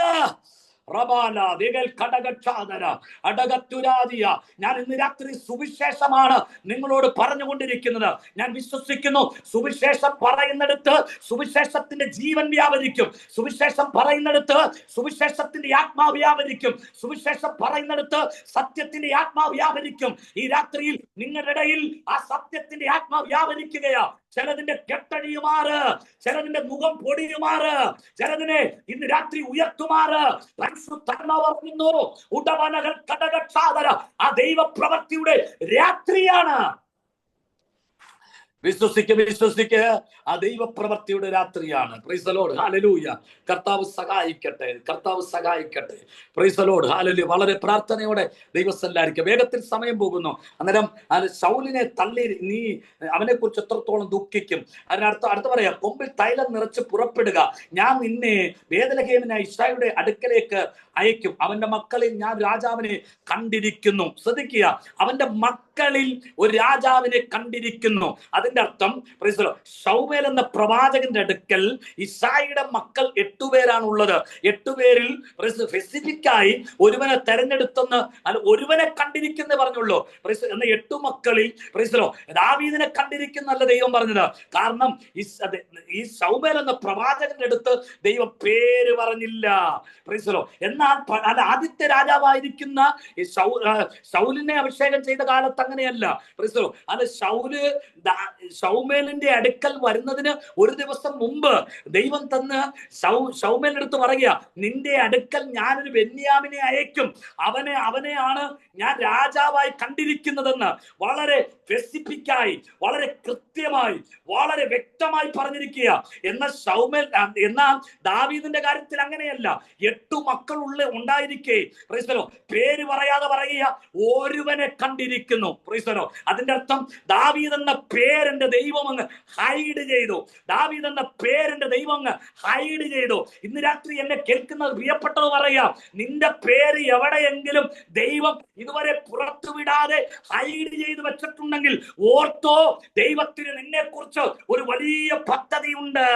റബാല ദിഗൽ കടകക്ഷാദര അടകത്തുരാദിയ. ഞാൻ ഇന്ന് രാത്രി സുവിശേഷമാണ് നിങ്ങളോട് പറഞ്ഞുകൊണ്ടിരിക്കുന്നത്. ഞാൻ വിശ്വസിക്കുന്നു സുവിശേഷം പറയുന്നിടത്ത് സുവിശേഷത്തിന്റെ ജീവൻ വ്യാപരിക്കും. സുവിശേഷം പറയുന്നിടത്ത് സുവിശേഷത്തിന്റെ ആത്മാവ് വ്യാപരിക്കും. സുവിശേഷം പറയുന്നിടത്ത് സത്യത്തിന്റെ ആത്മാവ് വ്യാപരിക്കും. ഈ രാത്രിയിൽ നിങ്ങളുടെ ഇടയിൽ ആ സത്യത്തിന്റെ ആത്മാവ് വ്യാപരിക്കുകയാ. ചിലതിന്റെ കെട്ടഴിയുമാറ്, ചിലതിന്റെ മുഖം പൊടിയുമാറ്, ചിലതിനെ ഇന്ന് രാത്രി ഉയർത്തുമാറ് പരിശുദ്ധാത്മാവ് ഉടവനകൾ കടകക്ഷാദര. ആ ദൈവപ്രവൃത്തിയുടെ രാത്രിയാണ്. വിശ്വസിക്ക് ആ ദൈവപ്രവൃത്തിയുടെ രാത്രിയാണ്. Price the lord, hallelujah. കർത്താവ് സഹായിക്കട്ടെ, കർത്താവ് സഹായിക്കട്ടെ. Price the lord, hallelujah. വളരെ പ്രാർത്ഥനയോടെ ദൈവസ്ഥലായിരിക്കും. വേഗത്തിൽ സമയം പോകുന്നു. അന്നേരം ശൗലിനെ തള്ളി നീ അവനെ കുറിച്ച് എത്രത്തോളം ദുഃഖിക്കും. അതിനർത്ഥം അടുത്ത് പറയാം, കൊമ്പിൽ തൈലം നിറച്ച് പുറപ്പെടുക, ഞാൻ നിന്നെ ബേത്ലഹേമിനായ ഇശ്ശായിയുടെ അടുക്കലേക്ക് അയക്കും. അവന്റെ മക്കളിൽ ഞാൻ രാജാവിനെ കണ്ടിരിക്കുന്നു. ശ്രദ്ധിക്കുക, അവന്റെ മക്കളിൽ ഒരു രാജാവിനെ കണ്ടിരിക്കുന്നു. അതിന്റെ അർത്ഥം ശൗമേൽ എന്ന പ്രവാചകന്റെ അടുക്കൽ ഇശ്ശായിയുടെ മക്കൾ 8 പേരാണ് ഉള്ളത്. 8 പേരിൽ സ്പെസിഫിക്കായി ഒരുവനെ തെരഞ്ഞെടുത്തെന്ന് അല്ല, ഒരുവനെ കണ്ടിരിക്കുന്നേ പറഞ്ഞുള്ളൂ. എന്ന 8 മക്കളിൽ ദാവീദിനെ കണ്ടിരിക്കുന്നല്ല ദൈവം പറഞ്ഞത്. കാരണം ഈ ശൗമേൽ എന്ന പ്രവാചകന്റെ അടുത്ത് ദൈവം പേര് പറഞ്ഞില്ല. എന്നാൽ ആദ്യത്തെ രാജാവായിരിക്കുന്ന ശൗലിനെ അഭിഷേകം ചെയ്ത കാലത്ത് അങ്ങനെയല്ല. അത് ശൗമേലിന്റെ അടുക്കൽ വരുന്നതിന് ഒരു ദിവസം മുമ്പ് ദൈവം തന്ന് ശൗമേലിന്റെ അടുത്ത് പറയുക, നിന്റെ അടുക്കൽ ഞാനൊരു ബെന്യാമിനെ അയക്കും, അവനെയാണ് ഞാൻ രാജാവായി കണ്ടിരിക്കുന്നതെന്ന് വളരെ സ്പെസിഫിക്കായി, വളരെ കൃത്യമായി, വളരെ വ്യക്തമായി പറഞ്ഞിരിക്കുക. എന്നാൽ ദാവീദിന്റെ കാര്യത്തിൽ അങ്ങനെയല്ല. 8 മക്കൾ ഉണ്ടായിരിക്കെ പേര് പറയാതെ പറയുക, ഒരുവനെ കണ്ടിരിക്കുന്നു. അതിന്റെ അർത്ഥം ദാവീദ് എന്ന പേരെന്റെ ദൈവം അങ്ങ് ഹൈഡ് ചെയ്തു. ദാവീദ് എന്ന പേരെന്റെ ദൈവം അങ്ങ് ഹൈഡ് ചെയ്തു. ഇന്ന് രാത്രി എന്നെ കേൾക്കുന്നത് പ്രിയപ്പെട്ടത് പറയാം, നിന്റെ പേര് എവിടെയെങ്കിലും ദൈവം ഇതുവരെ പുറത്തുവിടാതെ ഹൈഡ് ചെയ്ത് വെച്ചിട്ടുണ്ടെങ്കിൽ ഓർത്തോ, ദൈവത്തിന് നിന്നെ കുറിച്ച് ഒരു വലിയ പദ്ധതിയുണ്ട്.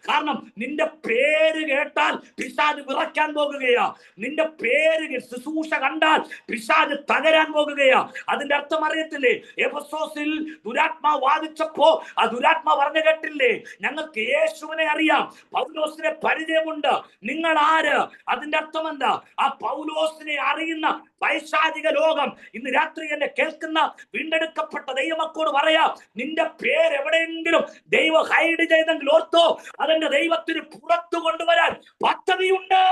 കാരണം നിന്റെ പേര് കേട്ടാൽ പിശാച് വിറയ്ക്കാൻ പോകുകയാ. നിന്റെ പേര് ശുശ്രൂഷ കണ്ടാൽ പിശാച് തകരാൻ പോകുകയാ. അതിന്റെ അർത്ഥം അറിയത്തില്ലേ? എഫെസോസിൽ ദുരാത്മാവ് വാദിച്ചപ്പോ ആ ദുരാത്മാ പറഞ്ഞു കേട്ടില്ലേ, ഞങ്ങൾക്ക് യേശുവിനെ അറിയാം, പൗലോസിനെ പരിചയമുണ്ട്, നിങ്ങൾ ആര്? അതിന്റെ അർത്ഥം എന്താ? ആ പൗലോസിനെ അറിയുന്ന പൈശാചിക ലോകം ഇന്ന് രാത്രി എന്നെ കേൾക്കുന്ന വീണ്ടെടുക്കപ്പെട്ട ദൈവമക്കളോട് പറയാം, നിന്റെ പേര് എവിടെയെങ്കിലും ദൈവം ഹൈഡ് ചെയ്തെങ്കിൽ ഓർത്തോ, അതിന്റെ ദൈവത്തിന് പുറത്തു കൊണ്ടുവരാൻ പദ്ധതിയുണ്ട്.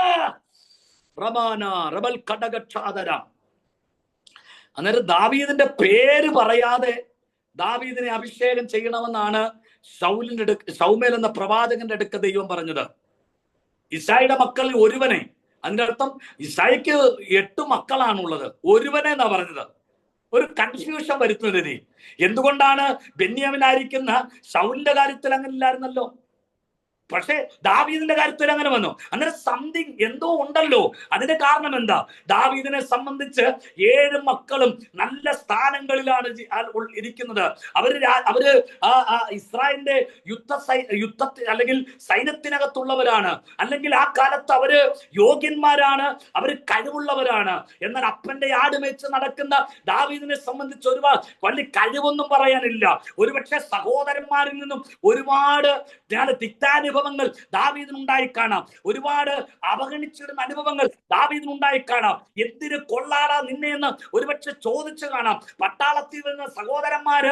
അന്നേരം ദാവീദിന്റെ പേര് പറയാതെ ദാവീദിനെ അഭിഷേകം ചെയ്യണമെന്നാണ് ശൗമേൽ എന്ന പ്രവാചകന്റെ അടുക്ക ദൈവം പറഞ്ഞത്. ഇശ്ശായിയുടെ മക്കളിൽ ഒരുവനെ, അതിന്റെ അർത്ഥം ഇശ്ശായിക്ക് 8 മക്കളാണുള്ളത്, ഒരുവനെ എന്നാ പറഞ്ഞത്. ഒരു കൺഫ്യൂഷൻ വരുത്തുന്നത് എന്തുകൊണ്ടാണ്? ബെന്യാമിനായിരിക്കുന്ന ശൗലിന്റെ കാര്യത്തിൽ അങ്ങനെ ഇല്ലായിരുന്നല്ലോ, പക്ഷേ ദാവീദിന്റെ കാര്യത്തിൽ അങ്ങനെ വന്നു. അന്നേരം സംതിങ് എന്തോ ഉണ്ടല്ലോ. അതിന്റെ കാരണം എന്താ? ദാവീദിനെ സംബന്ധിച്ച് 7 മക്കളും നല്ല സ്ഥാനങ്ങളിലാണ് ഇരിക്കുന്നത്. അവര് ഇസ്രായേലിന്റെ യുദ്ധത്തിൽ അല്ലെങ്കിൽ സൈന്യത്തിനകത്തുള്ളവരാണ്, അല്ലെങ്കിൽ ആ കാലത്ത് അവര് യോഗ്യന്മാരാണ്, അവര് കഴിവുള്ളവരാണ്. എന്നാൽ അപ്പന്റെ ആടുമേച്ച് നടക്കുന്ന ദാവീദിനെ സംബന്ധിച്ച് ഒരുപാട് വലിയ കഴിവൊന്നും പറയാനില്ല. ഒരുപക്ഷെ സഹോദരന്മാരിൽ നിന്നും ഒരുപാട് തിക്താനുഭവങ്ങൾ ദാവീദിനുണ്ടായി കാണാം. ഒരുപാട് അവഗണിച്ചിടുന്ന അനുഭവങ്ങൾ ദാവീദിനുണ്ടായി കാണാം. എന്തിന് കൊള്ളാടാ നിന്നെ എന്ന് ഒരുപക്ഷെ ചോദിച്ചു കാണാം. പട്ടാളത്തിൽ വരുന്ന സഹോദരന്മാര്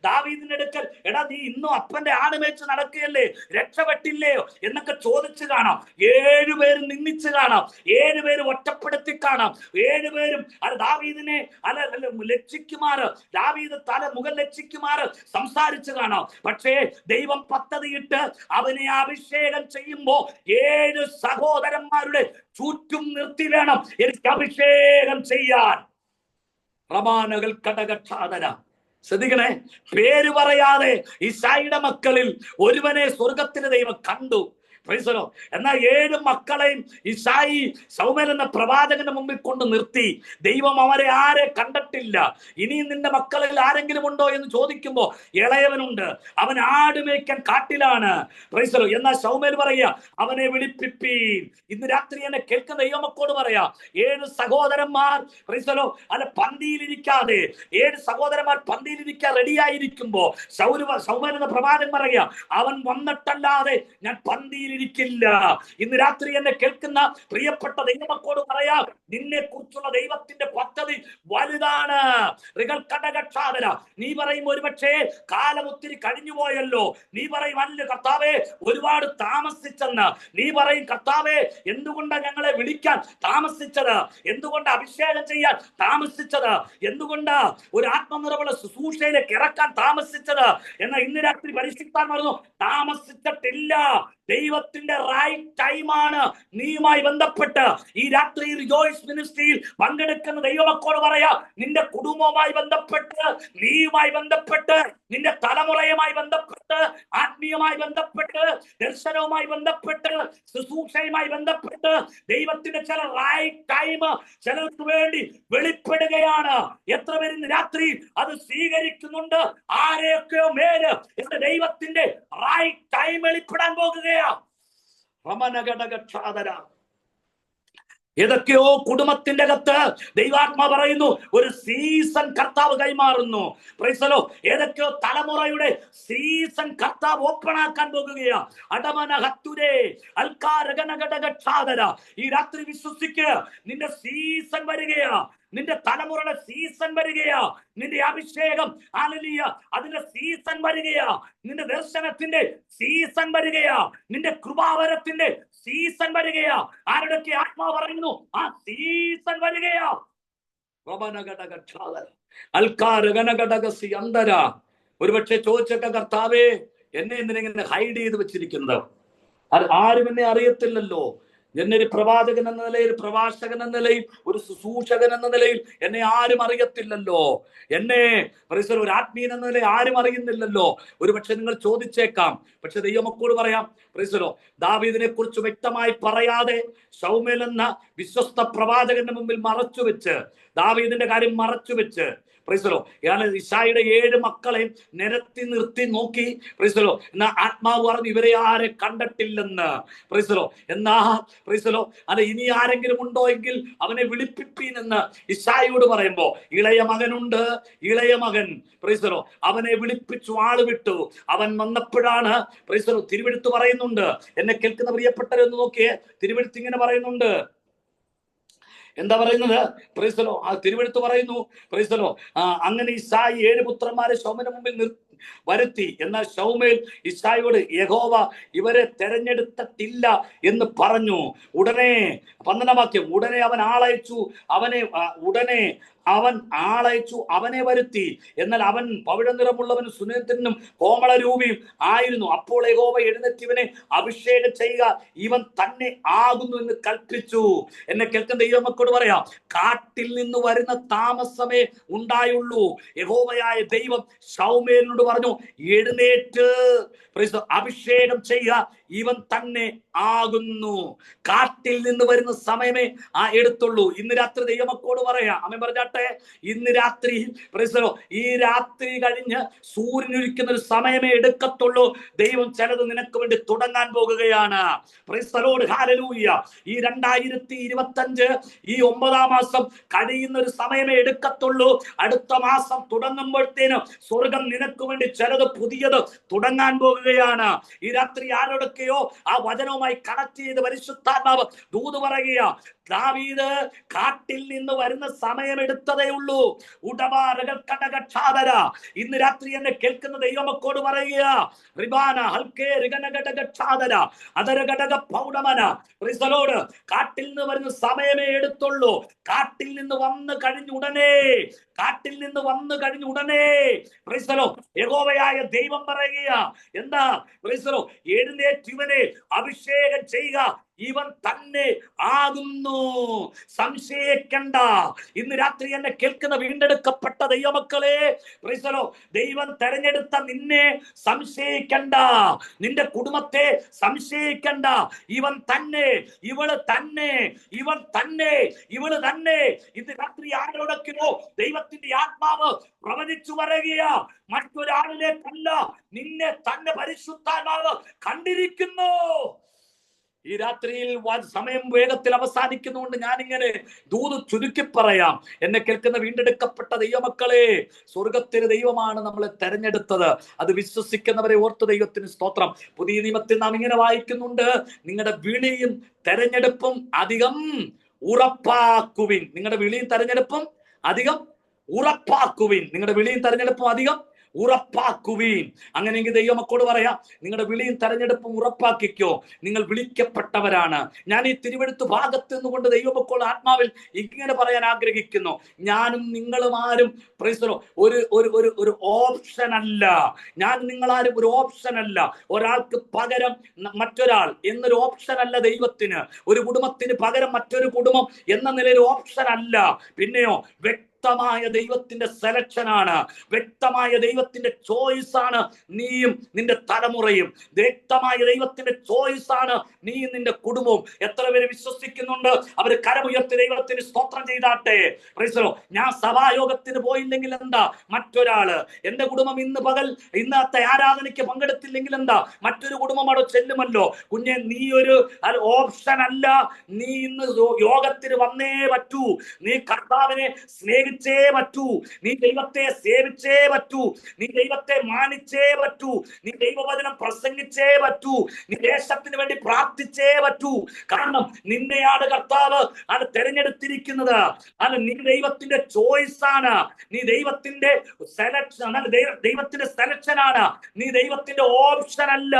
ദാവീദിന്റെ അടുക്കൽ, എടാ നീ ഇന്നും അപ്പന്റെ ആടുമേച്ച് നടക്കുകയല്ലേ, രക്ഷപ്പെട്ടില്ലയോ എന്നൊക്കെ ചോദിച്ചു കാണാം. 7 പേരും നിന്ദിച്ചു കാണാം, 7 പേരും ഒറ്റപ്പെടുത്തി കാണാം, 7 പേരും ദാവീദിനെ ലക്ഷിക്കുമാറ്, ദാവീദ് മുഖം ലക്ഷിക്കുമാറ് സംസാരിച്ചു കാണാം. പക്ഷേ ദൈവം പദ്ധതിയിട്ട് അവനെ അഭിഷേകം ചെയ്യുമ്പോ 7 സഹോദരന്മാരുടെ ചുറ്റും നിർത്തി വേണം എനിക്ക് അഭിഷേകം ചെയ്യാൻ. റമാനകൾ കടകക്ഷാദര. ശ്രദ്ധിക്കണേ, പേര് പറയാതെ ഇശ്ശായിയുടെ മക്കളിൽ ഒരുവനെ സ്വർഗത്തിന് ദൈവം കണ്ടു. എന്നാൽ 7 മക്കളെയും ഇശായി ശൗമേൽ എന്ന പ്രവാചകന്റെ മുമ്പിൽ കൊണ്ട് നിർത്തി. ദൈവം അവരെ ആരെ കണ്ടിട്ടില്ല. ഇനിയും നിന്റെ മക്കളിൽ ആരെങ്കിലും ഉണ്ടോ എന്ന് ചോദിക്കുമ്പോ ഇളയവനുണ്ട്, അവൻ ആടുമേയ്ക്കാൻ കാട്ടിലാണ്. എന്നാൽ ശൗമേൽ പറയാ, അവനെ വിളിപ്പിപ്പീൻ. ഇന്ന് രാത്രി എന്നെ കേൾക്കുന്ന ദൈവമക്കളോട് പറയാ, 7 സഹോദരന്മാർ അല്ല പന്തിയിലിരിക്കാതെ 7 സഹോദരന്മാർ പന്തിയിലിരിക്കാൻ റെഡിയായിരിക്കുമ്പോ ശൗമേൽ എന്ന പ്രവാചകൻ പറയാ, അവൻ വന്നിട്ടല്ലാതെ ഞാൻ പന്തിയിലിരിക്കില്ല. ഇന്ന് രാത്രി എന്നെ കേൾക്കുന്ന പ്രിയപ്പെട്ട ദൈവമക്കളോട് പറയാ, നിന്നെ കുറിച്ചുള്ള ദൈവത്തിന്റെ പദ്ധതി വലുതാണ്. നീ പറയും ഒരുപക്ഷേ കാലം ഒത്തിരി കഴിഞ്ഞു പോയല്ലോ, നീ പറയും അല്ല കർത്താവേ ഒരുപാട് താമസിച്ചെന്ന്, നീ പറയും കർത്താവേ എന്തുകൊണ്ടാണ് ഞങ്ങളെ വിളിക്കാൻ താമസിച്ചത്, എന്തുകൊണ്ട് അഭിഷേകം ചെയ്യാൻ താമസിച്ചത്, എന്തുകൊണ്ടാ ഒരു ആത്മനിറവുള്ള ശുശ്രൂഷയിലേക്ക് ഇറക്കാൻ താമസിച്ചത്. എന്നാൽ ഇന്ന് രാത്രി പരിശുദ്ധാൻ പറഞ്ഞു, താമസിച്ചിട്ടില്ല. ദൈവത്തിന്റെ റൈറ്റ് ടൈമാണ്. നീയുമായി ബന്ധപ്പെട്ട് ഈ രാത്രി റിജോയ്സ് മിനിസ്ട്രിയിൽ പങ്കെടുക്കുന്ന ദൈവമക്കളോട് പറയാ, നിന്റെ കുടുംബവുമായി ബന്ധപ്പെട്ട്, നീയുമായി ബന്ധപ്പെട്ട്, നിന്റെ തലമുറയുമായി ബന്ധപ്പെട്ട്, ആത്മീയമായി ബന്ധപ്പെട്ട്, ദർശനവുമായി ബന്ധപ്പെട്ട്, ശുശ്രൂഷയുമായി ബന്ധപ്പെട്ട് ദൈവത്തിന്റെ ചില റൈറ്റ് ടൈം ചിലർക്ക് വേണ്ടി വെളിപ്പെടുകയാണ്. എത്ര പേര് രാത്രി അത് സ്വീകരിക്കുന്നുണ്ട്? ആരെയൊക്കെയോ മേല് എന്റെ ദൈവത്തിന്റെ റൈറ്റ് ടൈം വെളിപ്പെടാൻ പോകുകയാ. ഏതൊക്കെയോ കുടുംബത്തിന്റെ അകത്ത് ദൈവാത്മാ പറയുന്നു, ഒരു സീസൺ കർത്താവ് കൈമാറുന്നു. ഏതൊക്കെയോ തലമുറയുടെ സീസൺ കർത്താവ് ഓപ്പൺ ആക്കാൻ പോകുകയാ. ഈ രാത്രി വിശ്വസിക്ക്, നിന്റെ സീസൺ വരികയാ, നിന്റെ തലമുറയുടെ സീസൺ വരികയാ, നിന്റെ അഭിഷേകം അതിന്റെ സീസൺ വരികയാ, നിന്റെ ദർശനത്തിന്റെ സീസൺ വരികയാ, നിന്റെ കൃപാവരത്തിന്റെ സീസൺ വരികയാ. ആരുടെയൊക്കെ ആത്മാവ് പറയുന്നു, ആ സീസൺ വരികയാ. ഒരുപക്ഷെ ചോദിച്ചൊക്കെ, കർത്താവേ എന്നെ എന്തിനെങ്ങനെ ഹൈഡ് ചെയ്ത് വെച്ചിരിക്കുന്നത്, ആരും എന്നെ അറിയത്തില്ലല്ലോ, എന്നൊരു പ്രവാചകൻ എന്ന നിലയിൽ, പ്രഭാഷകൻ എന്ന നിലയിൽ, ഒരു ശുശ്രൂഷകൻ എന്ന നിലയിൽ എന്നെ ആരും അറിയത്തില്ലല്ലോ, എന്നെ ഒരു ആത്മീയൻ എന്ന നിലയിൽ ആരും അറിയുന്നില്ലല്ലോ. ഒരു പക്ഷെ നിങ്ങൾ ചോദിച്ചേക്കാം. പക്ഷെ ദൈവമക്കളോട് പറയാം, ദാവീദിനെ കുറിച്ച് വ്യക്തമായി പറയാതെ ശൗമേൽ എന്ന വിശ്വസ്ത പ്രവാചകന്റെ മുമ്പിൽ മറച്ചുവെച്ച്, ദാവീദിന്റെ കാര്യം മറച്ചുവെച്ച് ഇശായിയുടെ 7 മക്കളെയും നിരത്തി നിർത്തി നോക്കി. എന്നാ ആത്മാവ് പറഞ്ഞു, ഇവരെ ആരെ കണ്ടിട്ടില്ലെന്ന്. എന്നാ അല്ല ഇനി ആരെങ്കിലും ഉണ്ടോ എങ്കിൽ അവനെ വിളിപ്പിപ്പീൻ എന്ന് ഇശായിയോട് പറയുമ്പോ, ഇളയ മകനുണ്ട്, ഇളയ മകൻ അവനെ വിളിപ്പിച്ചു, ആള് വിട്ടു. അവൻ വന്നപ്പോഴാണ് തിരുവെടുത്ത് പറയുന്നുണ്ട്. എന്നെ കേൾക്കുന്ന പ്രിയപ്പെട്ടവരെന്ന് നോക്കിയേ, തിരുവെടുത്ത് ഇങ്ങനെ പറയുന്നുണ്ട്. എന്താ പറയുന്നത്? തിരുവെടുത്ത് പറയുന്നു, അങ്ങനെ ഇശായി 7 പുത്രന്മാരെ ശൗമേലിന് മുമ്പിൽ വരുത്തി. എന്നാൽ ശൗമേൽ ഇശായിയോട്, യഹോവ ഇവരെ തെരഞ്ഞെടുത്തിട്ടില്ല എന്ന് പറഞ്ഞു. ഉടനെ 12-ാം വാക്യം, ഉടനെ അവൻ ആളയച്ചു, അവനെ വരുത്തി. എന്നാൽ അവൻ പവിഴ നിറമുള്ളവനും സുനേത്രനും കോമളരൂപിയും ആയിരുന്നു. അപ്പോൾ യഹോവ എഴുന്നേറ്റ് ഇവനെ അഭിഷേകം ചെയ്യുക, ഇവൻ തന്നെ ആകുന്നു എന്ന് കൽപ്പിച്ചു. എന്നെ കേൾക്കുന്ന ദൈവമക്കളോട് പറയാം, കാട്ടിൽ നിന്ന് വരുന്ന താമസമേ ഉണ്ടായുള്ളൂ. യഹോവയായ ദൈവം ശൗമേലിനോട് പറഞ്ഞു, എഴുന്നേറ്റ് അഭിഷേകം ചെയ്യുക, ഇവൻ തന്നെ ആകുന്നു. കാട്ടിൽ നിന്ന് വരുന്ന സമയമേ എടുത്തുള്ളൂ. ഇന്ന് രാത്രി ദൈവമക്കളോട് പറയാം, അമ്മ പറഞ്ഞാട്ടെ, ഇന്ന് രാത്രി ഈ രാത്രി കഴിഞ്ഞ് സൂര്യനൊരിക്കുന്ന ഒരു സമയമേ എടുക്കത്തുള്ളൂ. ദൈവം ചിലത് നിനക്ക് വേണ്ടി തുടങ്ങാൻ പോകുകയാണ്. ഈ 2025 ഈ 9-ാം മാസം കഴിയുന്ന ഒരു സമയമേ എടുക്കത്തുള്ളൂ. അടുത്ത മാസം തുടങ്ങുമ്പോഴത്തേനും സ്വർഗം നിനക്ക് വേണ്ടി ചിലത് പുതിയത് തുടങ്ങാൻ പോകുകയാണ്. ഈ രാത്രി ആരോടൊക്കെയോ ആ വചനവുമായി കണക്ട് ചെയ്ത് പരിശുദ്ധാത്മാവ് ദൂത് പറയുക, ദാവീദ് കാട്ടിൽ നിന്ന് വരുന്ന സമയമെടുത്തതേ ഉള്ളൂ. ഇന്ന് രാത്രി എന്നെ കേൾക്കുന്ന ദൈവമക്കോട് പറയുക, കാട്ടിൽ നിന്ന് വരുന്ന സമയമേ എടുത്തുള്ളൂ. കാട്ടിൽ നിന്ന് വന്നു കഴിഞ്ഞ ഉടനെ യഹോവയായ ദൈവം പറയുക, എന്താ? എഴുന്നേറ്റ് ഇവനെ അഭിഷേകം ചെയ്യുക, ഇവൻ തന്നെ ആകുന്നു. സംശയിക്കണ്ട. ഇന്ന് രാത്രി എന്നെ കേൾക്കുന്ന വീണ്ടെടുക്കപ്പെട്ട ദൈവമക്കളെ, പ്രൈസ് ദി ലോർഡ്, ദൈവം തെരഞ്ഞെടുത്ത നിന്നെ സംശയിക്കണ്ട. നിന്റെ കുടുംബത്തെ സംശയിക്കണ്ട. ഇവൻ തന്നെ, ഇവള് തന്നെ, ഇവൻ തന്നെ, ഇവള് തന്നെ. ഇന്ന് രാത്രി ആരോടൊക്കെയോ ദൈവത്തിന്റെ ആത്മാവ് പ്രവചിച്ചു പറയുകയാ. മറ്റൊരാളിലേക്കല്ല, നിന്നെ തന്നെ പരിശുദ്ധാത്മാവ് കണ്ടിരിക്കുന്നു. ഈ രാത്രിയിൽ സമയം വേഗത്തിൽ അവസാനിക്കുന്നതുകൊണ്ട് ഞാനിങ്ങനെ ദൂത് ചുരുക്കി പറയാം. എന്നെ കേൾക്കുന്ന വീണ്ടെടുക്കപ്പെട്ട ദൈവമക്കളെ, സ്വർഗത്തിന് ദൈവമാണ് നമ്മളെ തെരഞ്ഞെടുത്തത്. അത് വിശ്വസിക്കുന്നവരെ ഓർത്ത് ദൈവത്തിന് സ്തോത്രം. പുതിയ നിയമത്തിൽ നാം ഇങ്ങനെ വായിക്കുന്നുണ്ട്, നിങ്ങളുടെ വിളിയും തെരഞ്ഞെടുപ്പും അധികം ഉറപ്പാക്കുവിൻ. നിങ്ങളുടെ വിളിയും തെരഞ്ഞെടുപ്പും അധികം ഉറപ്പാക്കുവിൻ. നിങ്ങളുടെ വിളിയും തെരഞ്ഞെടുപ്പും അധികം ഉറപ്പാക്കുവീൻ. അങ്ങനെയെങ്കിൽ ദൈവമക്കളോട് പറയാം, നിങ്ങളുടെ വിളിയും തെരഞ്ഞെടുപ്പും ഉറപ്പാക്കിക്കോ. നിങ്ങൾ വിളിക്കപ്പെട്ടവരാണ്. ഞാൻ ഈ തിരുവെഴുത്ത് ഭാഗത്ത് നിന്നുകൊണ്ട് ദൈവമക്കളുടെ ആത്മാവിൽ ഇങ്ങനെ പറയാൻ ആഗ്രഹിക്കുന്നു, ഞാനും നിങ്ങളും ആരും ഒരു ഓപ്ഷൻ അല്ല. ഞാൻ നിങ്ങളാരും ഒരു ഓപ്ഷൻ അല്ല. ഒരാൾക്ക് പകരം മറ്റൊരാൾ എന്നൊരു ഓപ്ഷൻ അല്ല ദൈവത്തിന്. ഒരു കുടുംബത്തിന് പകരം മറ്റൊരു കുടുംബം എന്ന നിലയിൽ ഓപ്ഷൻ അല്ല. പിന്നെയോ വ്യക്തമായ ദൈവത്തിന്റെ സെലക്ഷനാണ്, വ്യക്തമായ ദൈവത്തിന്റെ ചോയ്സ് ആണ് നീയും നിന്റെ തലമുറയും. വ്യക്തമായ ദൈവത്തിന്റെ ചോയ്സ് ആണ് നീയും നിന്റെ കുടുംബവും. എത്ര പേര് വിശ്വസിക്കുന്നുണ്ട്? അവർ കരമുയർത്തി ദൈവത്തിന് സ്തോത്രം ചെയ്താട്ടെ. Praise the Lord. ഞാൻ സഭായോഗത്തിന് പോയില്ലെങ്കിൽ എന്താ, മറ്റൊരാള്. എന്റെ കുടുംബം ഇന്നത്തെ ആരാധനയ്ക്ക് പങ്കെടുത്തില്ലെങ്കിൽ എന്താ, മറ്റൊരു കുടുംബം അവിടെ ചെല്ലുമല്ലോ. കുഞ്ഞെ, നീ ഒരു ഓപ്ഷൻ അല്ല. നീ ഇന്ന് യോഗത്തിന് വന്നേ പറ്റൂ. നീ കർത്താവിനെ സ്നേഹിച്ചേ പറ്റൂ. നീ ദൈവത്തെ സേവിച്ചേ പറ്റൂ. നീ ദൈവത്തെ മാനിച്ചേ പറ്റൂ. നീ ദൈവവചനം പ്രസംഗിച്ചേ പറ്റൂ. നീ ദേശത്തിന് വേണ്ടി പ്രാർത്ഥിച്ചേ പറ്റൂ. കാരണം നിന്നെയാണ് കർത്താവ് അത് തെരഞ്ഞെടുത്തിരിക്കുന്നത്. അത് നീ ദൈവത്തിന്റെ ചോയ്സ് ആണ്. നീ ദൈവത്തിന്റെ സെലക്ഷൻ, ദൈവത്തിന്റെ സെലക്ഷൻ ആണ്. നീ ദൈവത്തിന്റെ ഓപ്ഷൻ അല്ല.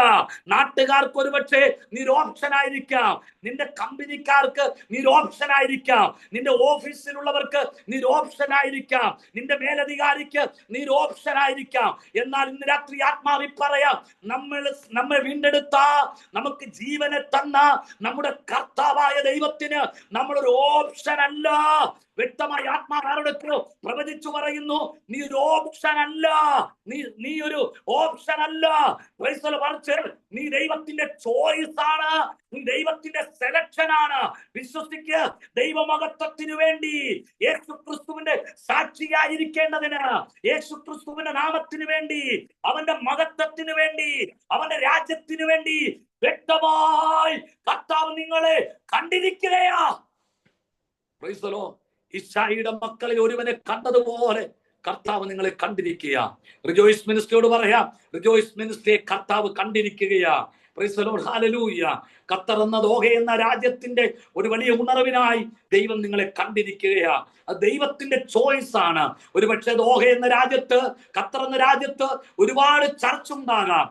നാട്ടുകാർക്ക് ഒരുപക്ഷെ നീ ഒരു ഓപ്ഷൻ ആയിരിക്കാം. നിന്റെ കമ്പനിക്കാർക്ക് നീ ഒരു ഓപ്ഷൻ ആയിരിക്കാം. നിന്റെ ഓഫീസിലുള്ളവർക്ക് നീ ഒരു ഓപ്ഷൻ ആയിരിക്കാം. നിന്റെ മേലധികാരിക്ക് നീ ഒരു ഓപ്ഷൻ ആയിരിക്കാം. എന്നാൽ ഇന്ന് രാത്രി ആത്മാവിൽ പറയാം, നമ്മെ വീണ്ടെടുത്ത, നമുക്ക് ജീവനെ തന്ന നമ്മുടെ കർത്താവായ ദൈവത്തിന് നമ്മളൊരു ഓപ്ഷൻ അല്ല. വ്യക്തമായി ആത്മാവാരോടൊക്കെ പ്രവചിച്ചു പറയുന്നു, നീ ഒരു ഓപ്ഷൻ അല്ല. നീ ഒരു ഓപ്ഷൻ അല്ല. നീ ദൈവത്തിന്റെ ചോയ്സ് ആണ്. നീ ദൈവത്തിന്റെ സെലക്ഷൻ ആണ്. വിശ്വസിക്ക്. ദൈവമഹത്വത്തിനു വേണ്ടി, യേശുക്രിസ്തുവിന്റെ സാക്ഷിയായിരിക്കേണ്ടതിന്, യേശുക്രിസ്തുവിന്റെ നാമത്തിന് വേണ്ടി, അവന്റെ മഹത്വത്തിന് വേണ്ടി, അവന്റെ രാജ്യത്തിന് വേണ്ടി വ്യക്തമായി കർത്താവ് നിങ്ങളെ കണ്ടിരിക്കുകയാ. Praise the lord. ഇശായിയുടെ മക്കളിൽ ഒരുവനെ കണ്ടതുപോലെ കർത്താവ് നിങ്ങളെ കണ്ടിരിക്കുക. റിജോയ്സ് മിനിസ്ട്രിയോട് പറയാം, റിജോയ്സ് മിനിസ്ട്രിയെ കർത്താവ് കണ്ടിരിക്കുകയാ. Praise the lord. ഹല്ലേലൂയ. ഖത്തർ എന്ന ദോഹ എന്ന രാജ്യത്തിന്റെ ഒരു വലിയ ഉണർവിനായി ദൈവം നിങ്ങളെ കണ്ടിരിക്കുകയാ. അത് ദൈവത്തിന്റെ ചോയ്സ് ആണ്. ഒരുപക്ഷെ ദോഹ എന്ന രാജ്യത്ത്, ഖത്തർ എന്ന രാജ്യത്ത് ഒരുപാട് ചർച്ച് ഉണ്ടാകാം,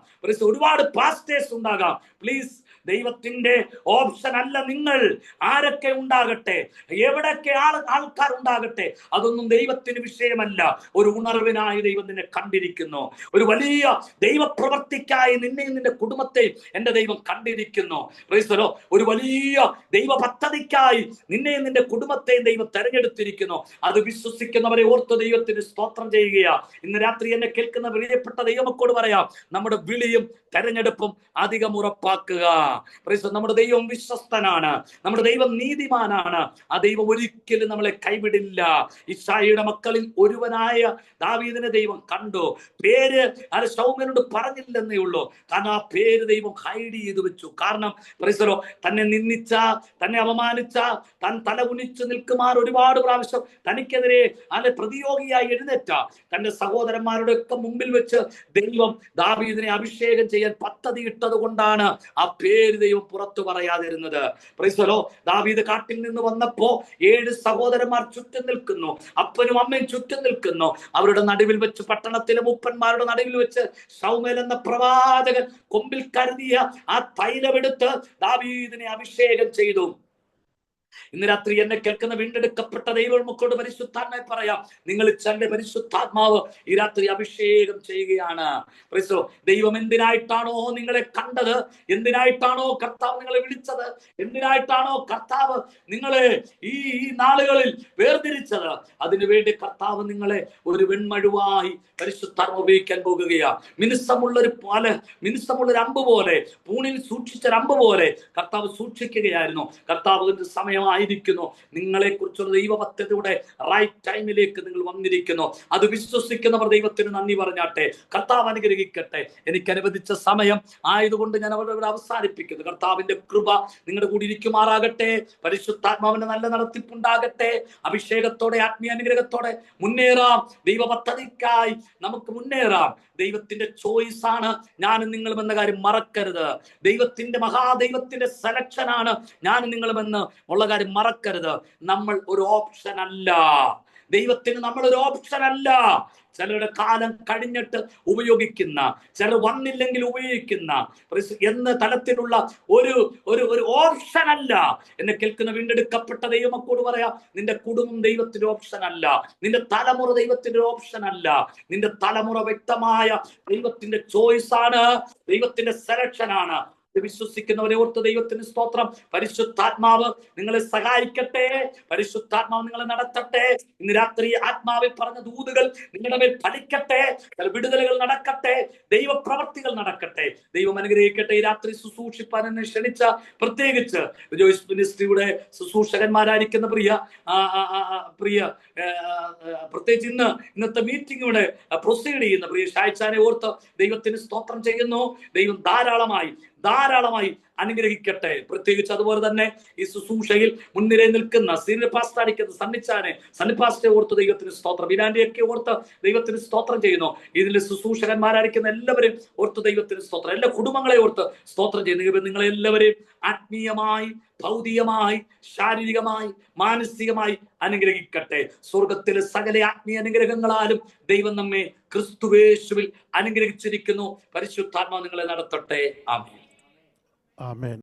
ഒരുപാട് പാസ്റ്റേഴ്സ് ഉണ്ടാകാം. പ്ലീസ്, ദൈവത്തിന്റെ ഓപ്ഷൻ അല്ല നിങ്ങൾ. ആരൊക്കെ ഉണ്ടാകട്ടെ, എവിടൊക്കെ ആൾക്കാർ ഉണ്ടാകട്ടെ, അതൊന്നും ദൈവത്തിന് വിഷയമല്ല. ഒരു ഉണർവിനായി ദൈവം നിന്നെ കണ്ടിരിക്കുന്നു. ഒരു വലിയ ദൈവപ്രവൃത്തിക്കായി നിന്നെയും നിന്റെ കുടുംബത്തെയും എന്റെ ദൈവം കണ്ടിരിക്കുന്നു. Price the Lord. ഒരു വലിയ ദൈവ പദ്ധതിക്കായി നിന്നെയും നിന്റെ കുടുംബത്തെയും ദൈവം തെരഞ്ഞെടുത്തിരിക്കുന്നു. അത് വിശ്വസിക്കുന്നവരെ ഓർത്ത് ദൈവത്തിന് സ്തോത്രം ചെയ്യുകയാ. ഇന്ന് രാത്രി എന്നെ കേൾക്കുന്ന പ്രിയപ്പെട്ട ദൈവമക്കളോട് പറയാം, നമ്മുടെ വിളിയും തെരഞ്ഞെടുപ്പും അധികം ഉറപ്പാക്കുക. നമ്മുടെ ദൈവം വിശ്വസ്തനാണ്. നമ്മുടെ ദൈവം നീതിമാനാണ്. ആ ദൈവം ഒരിക്കലും നമ്മളെ കൈവിടില്ല. ഇശായിയുടെ മക്കളിൽ ഒരുവനായ ദാവീദിനെ ദൈവം കണ്ടു. പേര് ശൗമ്യനോട് പറഞ്ഞില്ലെന്നേ ഉള്ളൂ. കാരണം ആ പേര് ദൈവം ഹൈഡ് ചെയ്തു വെച്ചു. കാരണം തന്നെ നിന്ദിച്ച, തന്നെ അപമാനിച്ച, താൻ തല കുനിച്ചു നിൽക്കുമാർ ഒരുപാട് പ്രാവശ്യം തനിക്കെതിരെ പ്രതിയോഗിയായി എഴുന്നേറ്റ തന്റെ സഹോദരന്മാരുടെ ഒക്കെ മുമ്പിൽ വെച്ച് ദൈവം ദാവീദിനെ അഭിഷേകം ചെയ്യാൻ പദ്ധതി ഇട്ടത് കൊണ്ടാണ് ആ പേര് ദൈവം പുറത്തു പറയാതിരുന്നത്. Praise the lord. ദാവീദ് കാട്ടിൽ നിന്ന് വന്നപ്പോ 7 സഹോദരന്മാർ ചുറ്റും നിൽക്കുന്നു. അപ്പനും അമ്മയും ചുറ്റും നിൽക്കുന്നു. അവരുടെ നടുവിൽ വെച്ച്, പട്ടണത്തിലെ മൂപ്പന്മാരുടെ നടുവിൽ വെച്ച് ശൗമേൽ എന്ന പ്രവാചകൻ കൊമ്പിൽ കരുതിയ ആ തൈലമെടുത്ത് ദാവീദിനെ അഭിഷേകം ചെയ്തു. ഇന്ന് രാത്രി എന്നെ കേൾക്കുന്ന വീണ്ടെടുക്കപ്പെട്ട ദൈവമക്കളോട് പരിശുദ്ധാത്മാവ് പറയാം, നിങ്ങൾ ചന്റെ പരിശുദ്ധാത്മാവ് ഈ രാത്രി അഭിഷേകം ചെയ്യുകയാണ്. ദൈവം എന്തിനായിട്ടാണോ നിങ്ങളെ കണ്ടത്, എന്തിനായിട്ടാണോ കർത്താവ് നിങ്ങളെ വിളിച്ചത്, എന്തിനായിട്ടാണോ കർത്താവ് നിങ്ങളെ ഈ നാളുകളിൽ വേർതിരിച്ചത്, അതിനുവേണ്ടി കർത്താവ് നിങ്ങളെ ഒരു വെൺമഴുവായി പരിശുദ്ധാത്മാവ് ഉപയോഗിക്കാൻ പോകുകയാ. മിനുസമുള്ളൊരു അമ്പ് പോലെ, പൂണിൽ സൂക്ഷിച്ചൊരു അമ്പ് പോലെ കർത്താവ് സൂക്ഷിക്കുകയായിരുന്നു. കർത്താവിന്റെ സമയമായിരിക്കുന്നു. നിങ്ങളെ കുറിച്ചുള്ള ദൈവ പദ്ധതിയുടെ റൈറ്റ് ടൈമിലേക്ക് നിങ്ങൾ വന്നിരിക്കുന്നു. അത് വിശ്വസിക്കുന്നവർ ദൈവത്തിന് നന്ദി പറഞ്ഞാട്ടെ. കർത്താവ് അനുഗ്രഹിക്കട്ടെ. എനിക്ക് അനുവദിച്ച സമയം ആയതുകൊണ്ട് ഞാൻ അവരുടെ അവസാനിപ്പിക്കുന്നു. കർത്താവിന്റെ കൃപ നിങ്ങളുടെ കൂടി ഇരിക്കുമാറാകട്ടെ. പരിശുദ്ധാത്മാവിന്റെ നല്ല നടത്തിപ്പുണ്ടാകട്ടെ. അഭിഷേകത്തോടെ, ആത്മീയ അനുഗ്രഹത്തോടെ മുന്നേറാം. ദൈവ പദ്ധതിക്കായി നമുക്ക് മുന്നേറാം. ദൈവത്തിന്റെ ചോയ്സ് ആണ് ഞാനും നിങ്ങളും എന്ന കാര്യം മറക്കരുത്. മഹാദൈവത്തിന്റെ സെലക്ഷൻ ആണ് ഞാനും നിങ്ങളും എന്ന് ഉള്ള കാര്യം മറക്കരുത്. നമ്മൾ ഒരു ഓപ്ഷൻ അല്ല. ദൈവത്തിന് നമ്മൾ ഒരു ഓപ്ഷൻ അല്ല. ചിലരുടെ കാലം കഴിഞ്ഞിട്ട് ഉപയോഗിക്കുന്ന, ചിലർ വന്നില്ലെങ്കിൽ ഉപയോഗിക്കുന്ന എന്ന തലത്തിലുള്ള ഒരു ഓപ്ഷൻ അല്ല. എന്നെ കേൾക്കുന്ന വീണ്ടെടുക്കപ്പെട്ട ദൈവമക്കളോട് പറയാം, നിന്റെ കുടുംബം ദൈവത്തിന്റെ ഓപ്ഷൻ അല്ല. നിന്റെ തലമുറ ദൈവത്തിന്റെ ഓപ്ഷൻ അല്ല. നിന്റെ തലമുറ വ്യക്തമായ ദൈവത്തിന്റെ ചോയ്സ് ആണ്, ദൈവത്തിന്റെ സെലക്ഷൻ ആണ്. വിശ്വസിക്കുന്നവരെ ഓർത്ത് ദൈവത്തിന് സ്തോത്രം. പരിശുദ്ധാത്മാവ് നിങ്ങളെ സഹായിക്കട്ടെ. പരിശുദ്ധാത്മാവ് നിങ്ങളെ നടത്തട്ടെ. ഇന്ന് രാത്രി ആത്മാവിൽ പറഞ്ഞ ദൂതുകൾ നിങ്ങളുടെ മേൽ ഫലിക്കട്ടെ. വിടുതലുകൾ നടക്കട്ടെ. ദൈവപ്രവർത്തികൾ നടക്കട്ടെ. ദൈവം അനുഗ്രഹിക്കട്ടെ. ഈ രാത്രി ശുശ്രൂഷിപ്പാൻ എന്നെ ക്ഷണിച്ച പ്രത്യേകിച്ച് ജോയ്സ് മിനിസ്ട്രിയുടെ ശുശ്രൂഷകന്മാരായിരിക്കുന്ന പ്രിയ പ്രത്യേകിച്ച് ഇന്നത്തെ മീറ്റിംഗിലൂടെ പ്രൊസീഡ് ചെയ്യുന്ന പ്രിയ ഷായ്ച്ചാനെ ഓർത്ത് ദൈവത്തിന് സ്തോത്രം ചെയ്യുന്നു. ദൈവം ധാരാളമായി അനുഗ്രഹിക്കട്ടെ. പ്രത്യേകിച്ച് അതുപോലെ തന്നെ ഈ ശുശ്രൂഷയിൽ മുൻനിരയിൽ നിൽക്കുന്ന സീനിയർ പാസ്റ്റർ ആയിരിക്കുന്ന സണ്ണിപ്പാസ്റ്ററെ ഓർത്ത് ദൈവത്തിന് സ്തോത്രം. ഇരാന്റെയൊക്കെ ഓർത്ത് ദൈവത്തിന് സ്തോത്രം ചെയ്യുന്നു. ഇതിൽ ശുശ്രൂഷകന്മാരായിരിക്കുന്ന എല്ലാവരും ഓർത്ത് ദൈവത്തിന് സ്തോത്രം. എല്ലാ കുടുംബങ്ങളെ ഓർത്ത് സ്തോത്രം ചെയ്യുന്നു. നിങ്ങളെല്ലാവരെയും ആത്മീയമായി, ഭൗതികമായി, ശാരീരികമായി, മാനസികമായി അനുഗ്രഹിക്കട്ടെ. സ്വർഗത്തിലെ സകല ആത്മീയ അനുഗ്രഹങ്ങളാലും ദൈവം നമ്മെ ക്രിസ്തുവേശുവിൽ അനുഗ്രഹിച്ചിരിക്കുന്നു. പരിശുദ്ധാത്മാവ് നിങ്ങളെ നടത്തട്ടെ. ആമേൻ. ആമേൻ.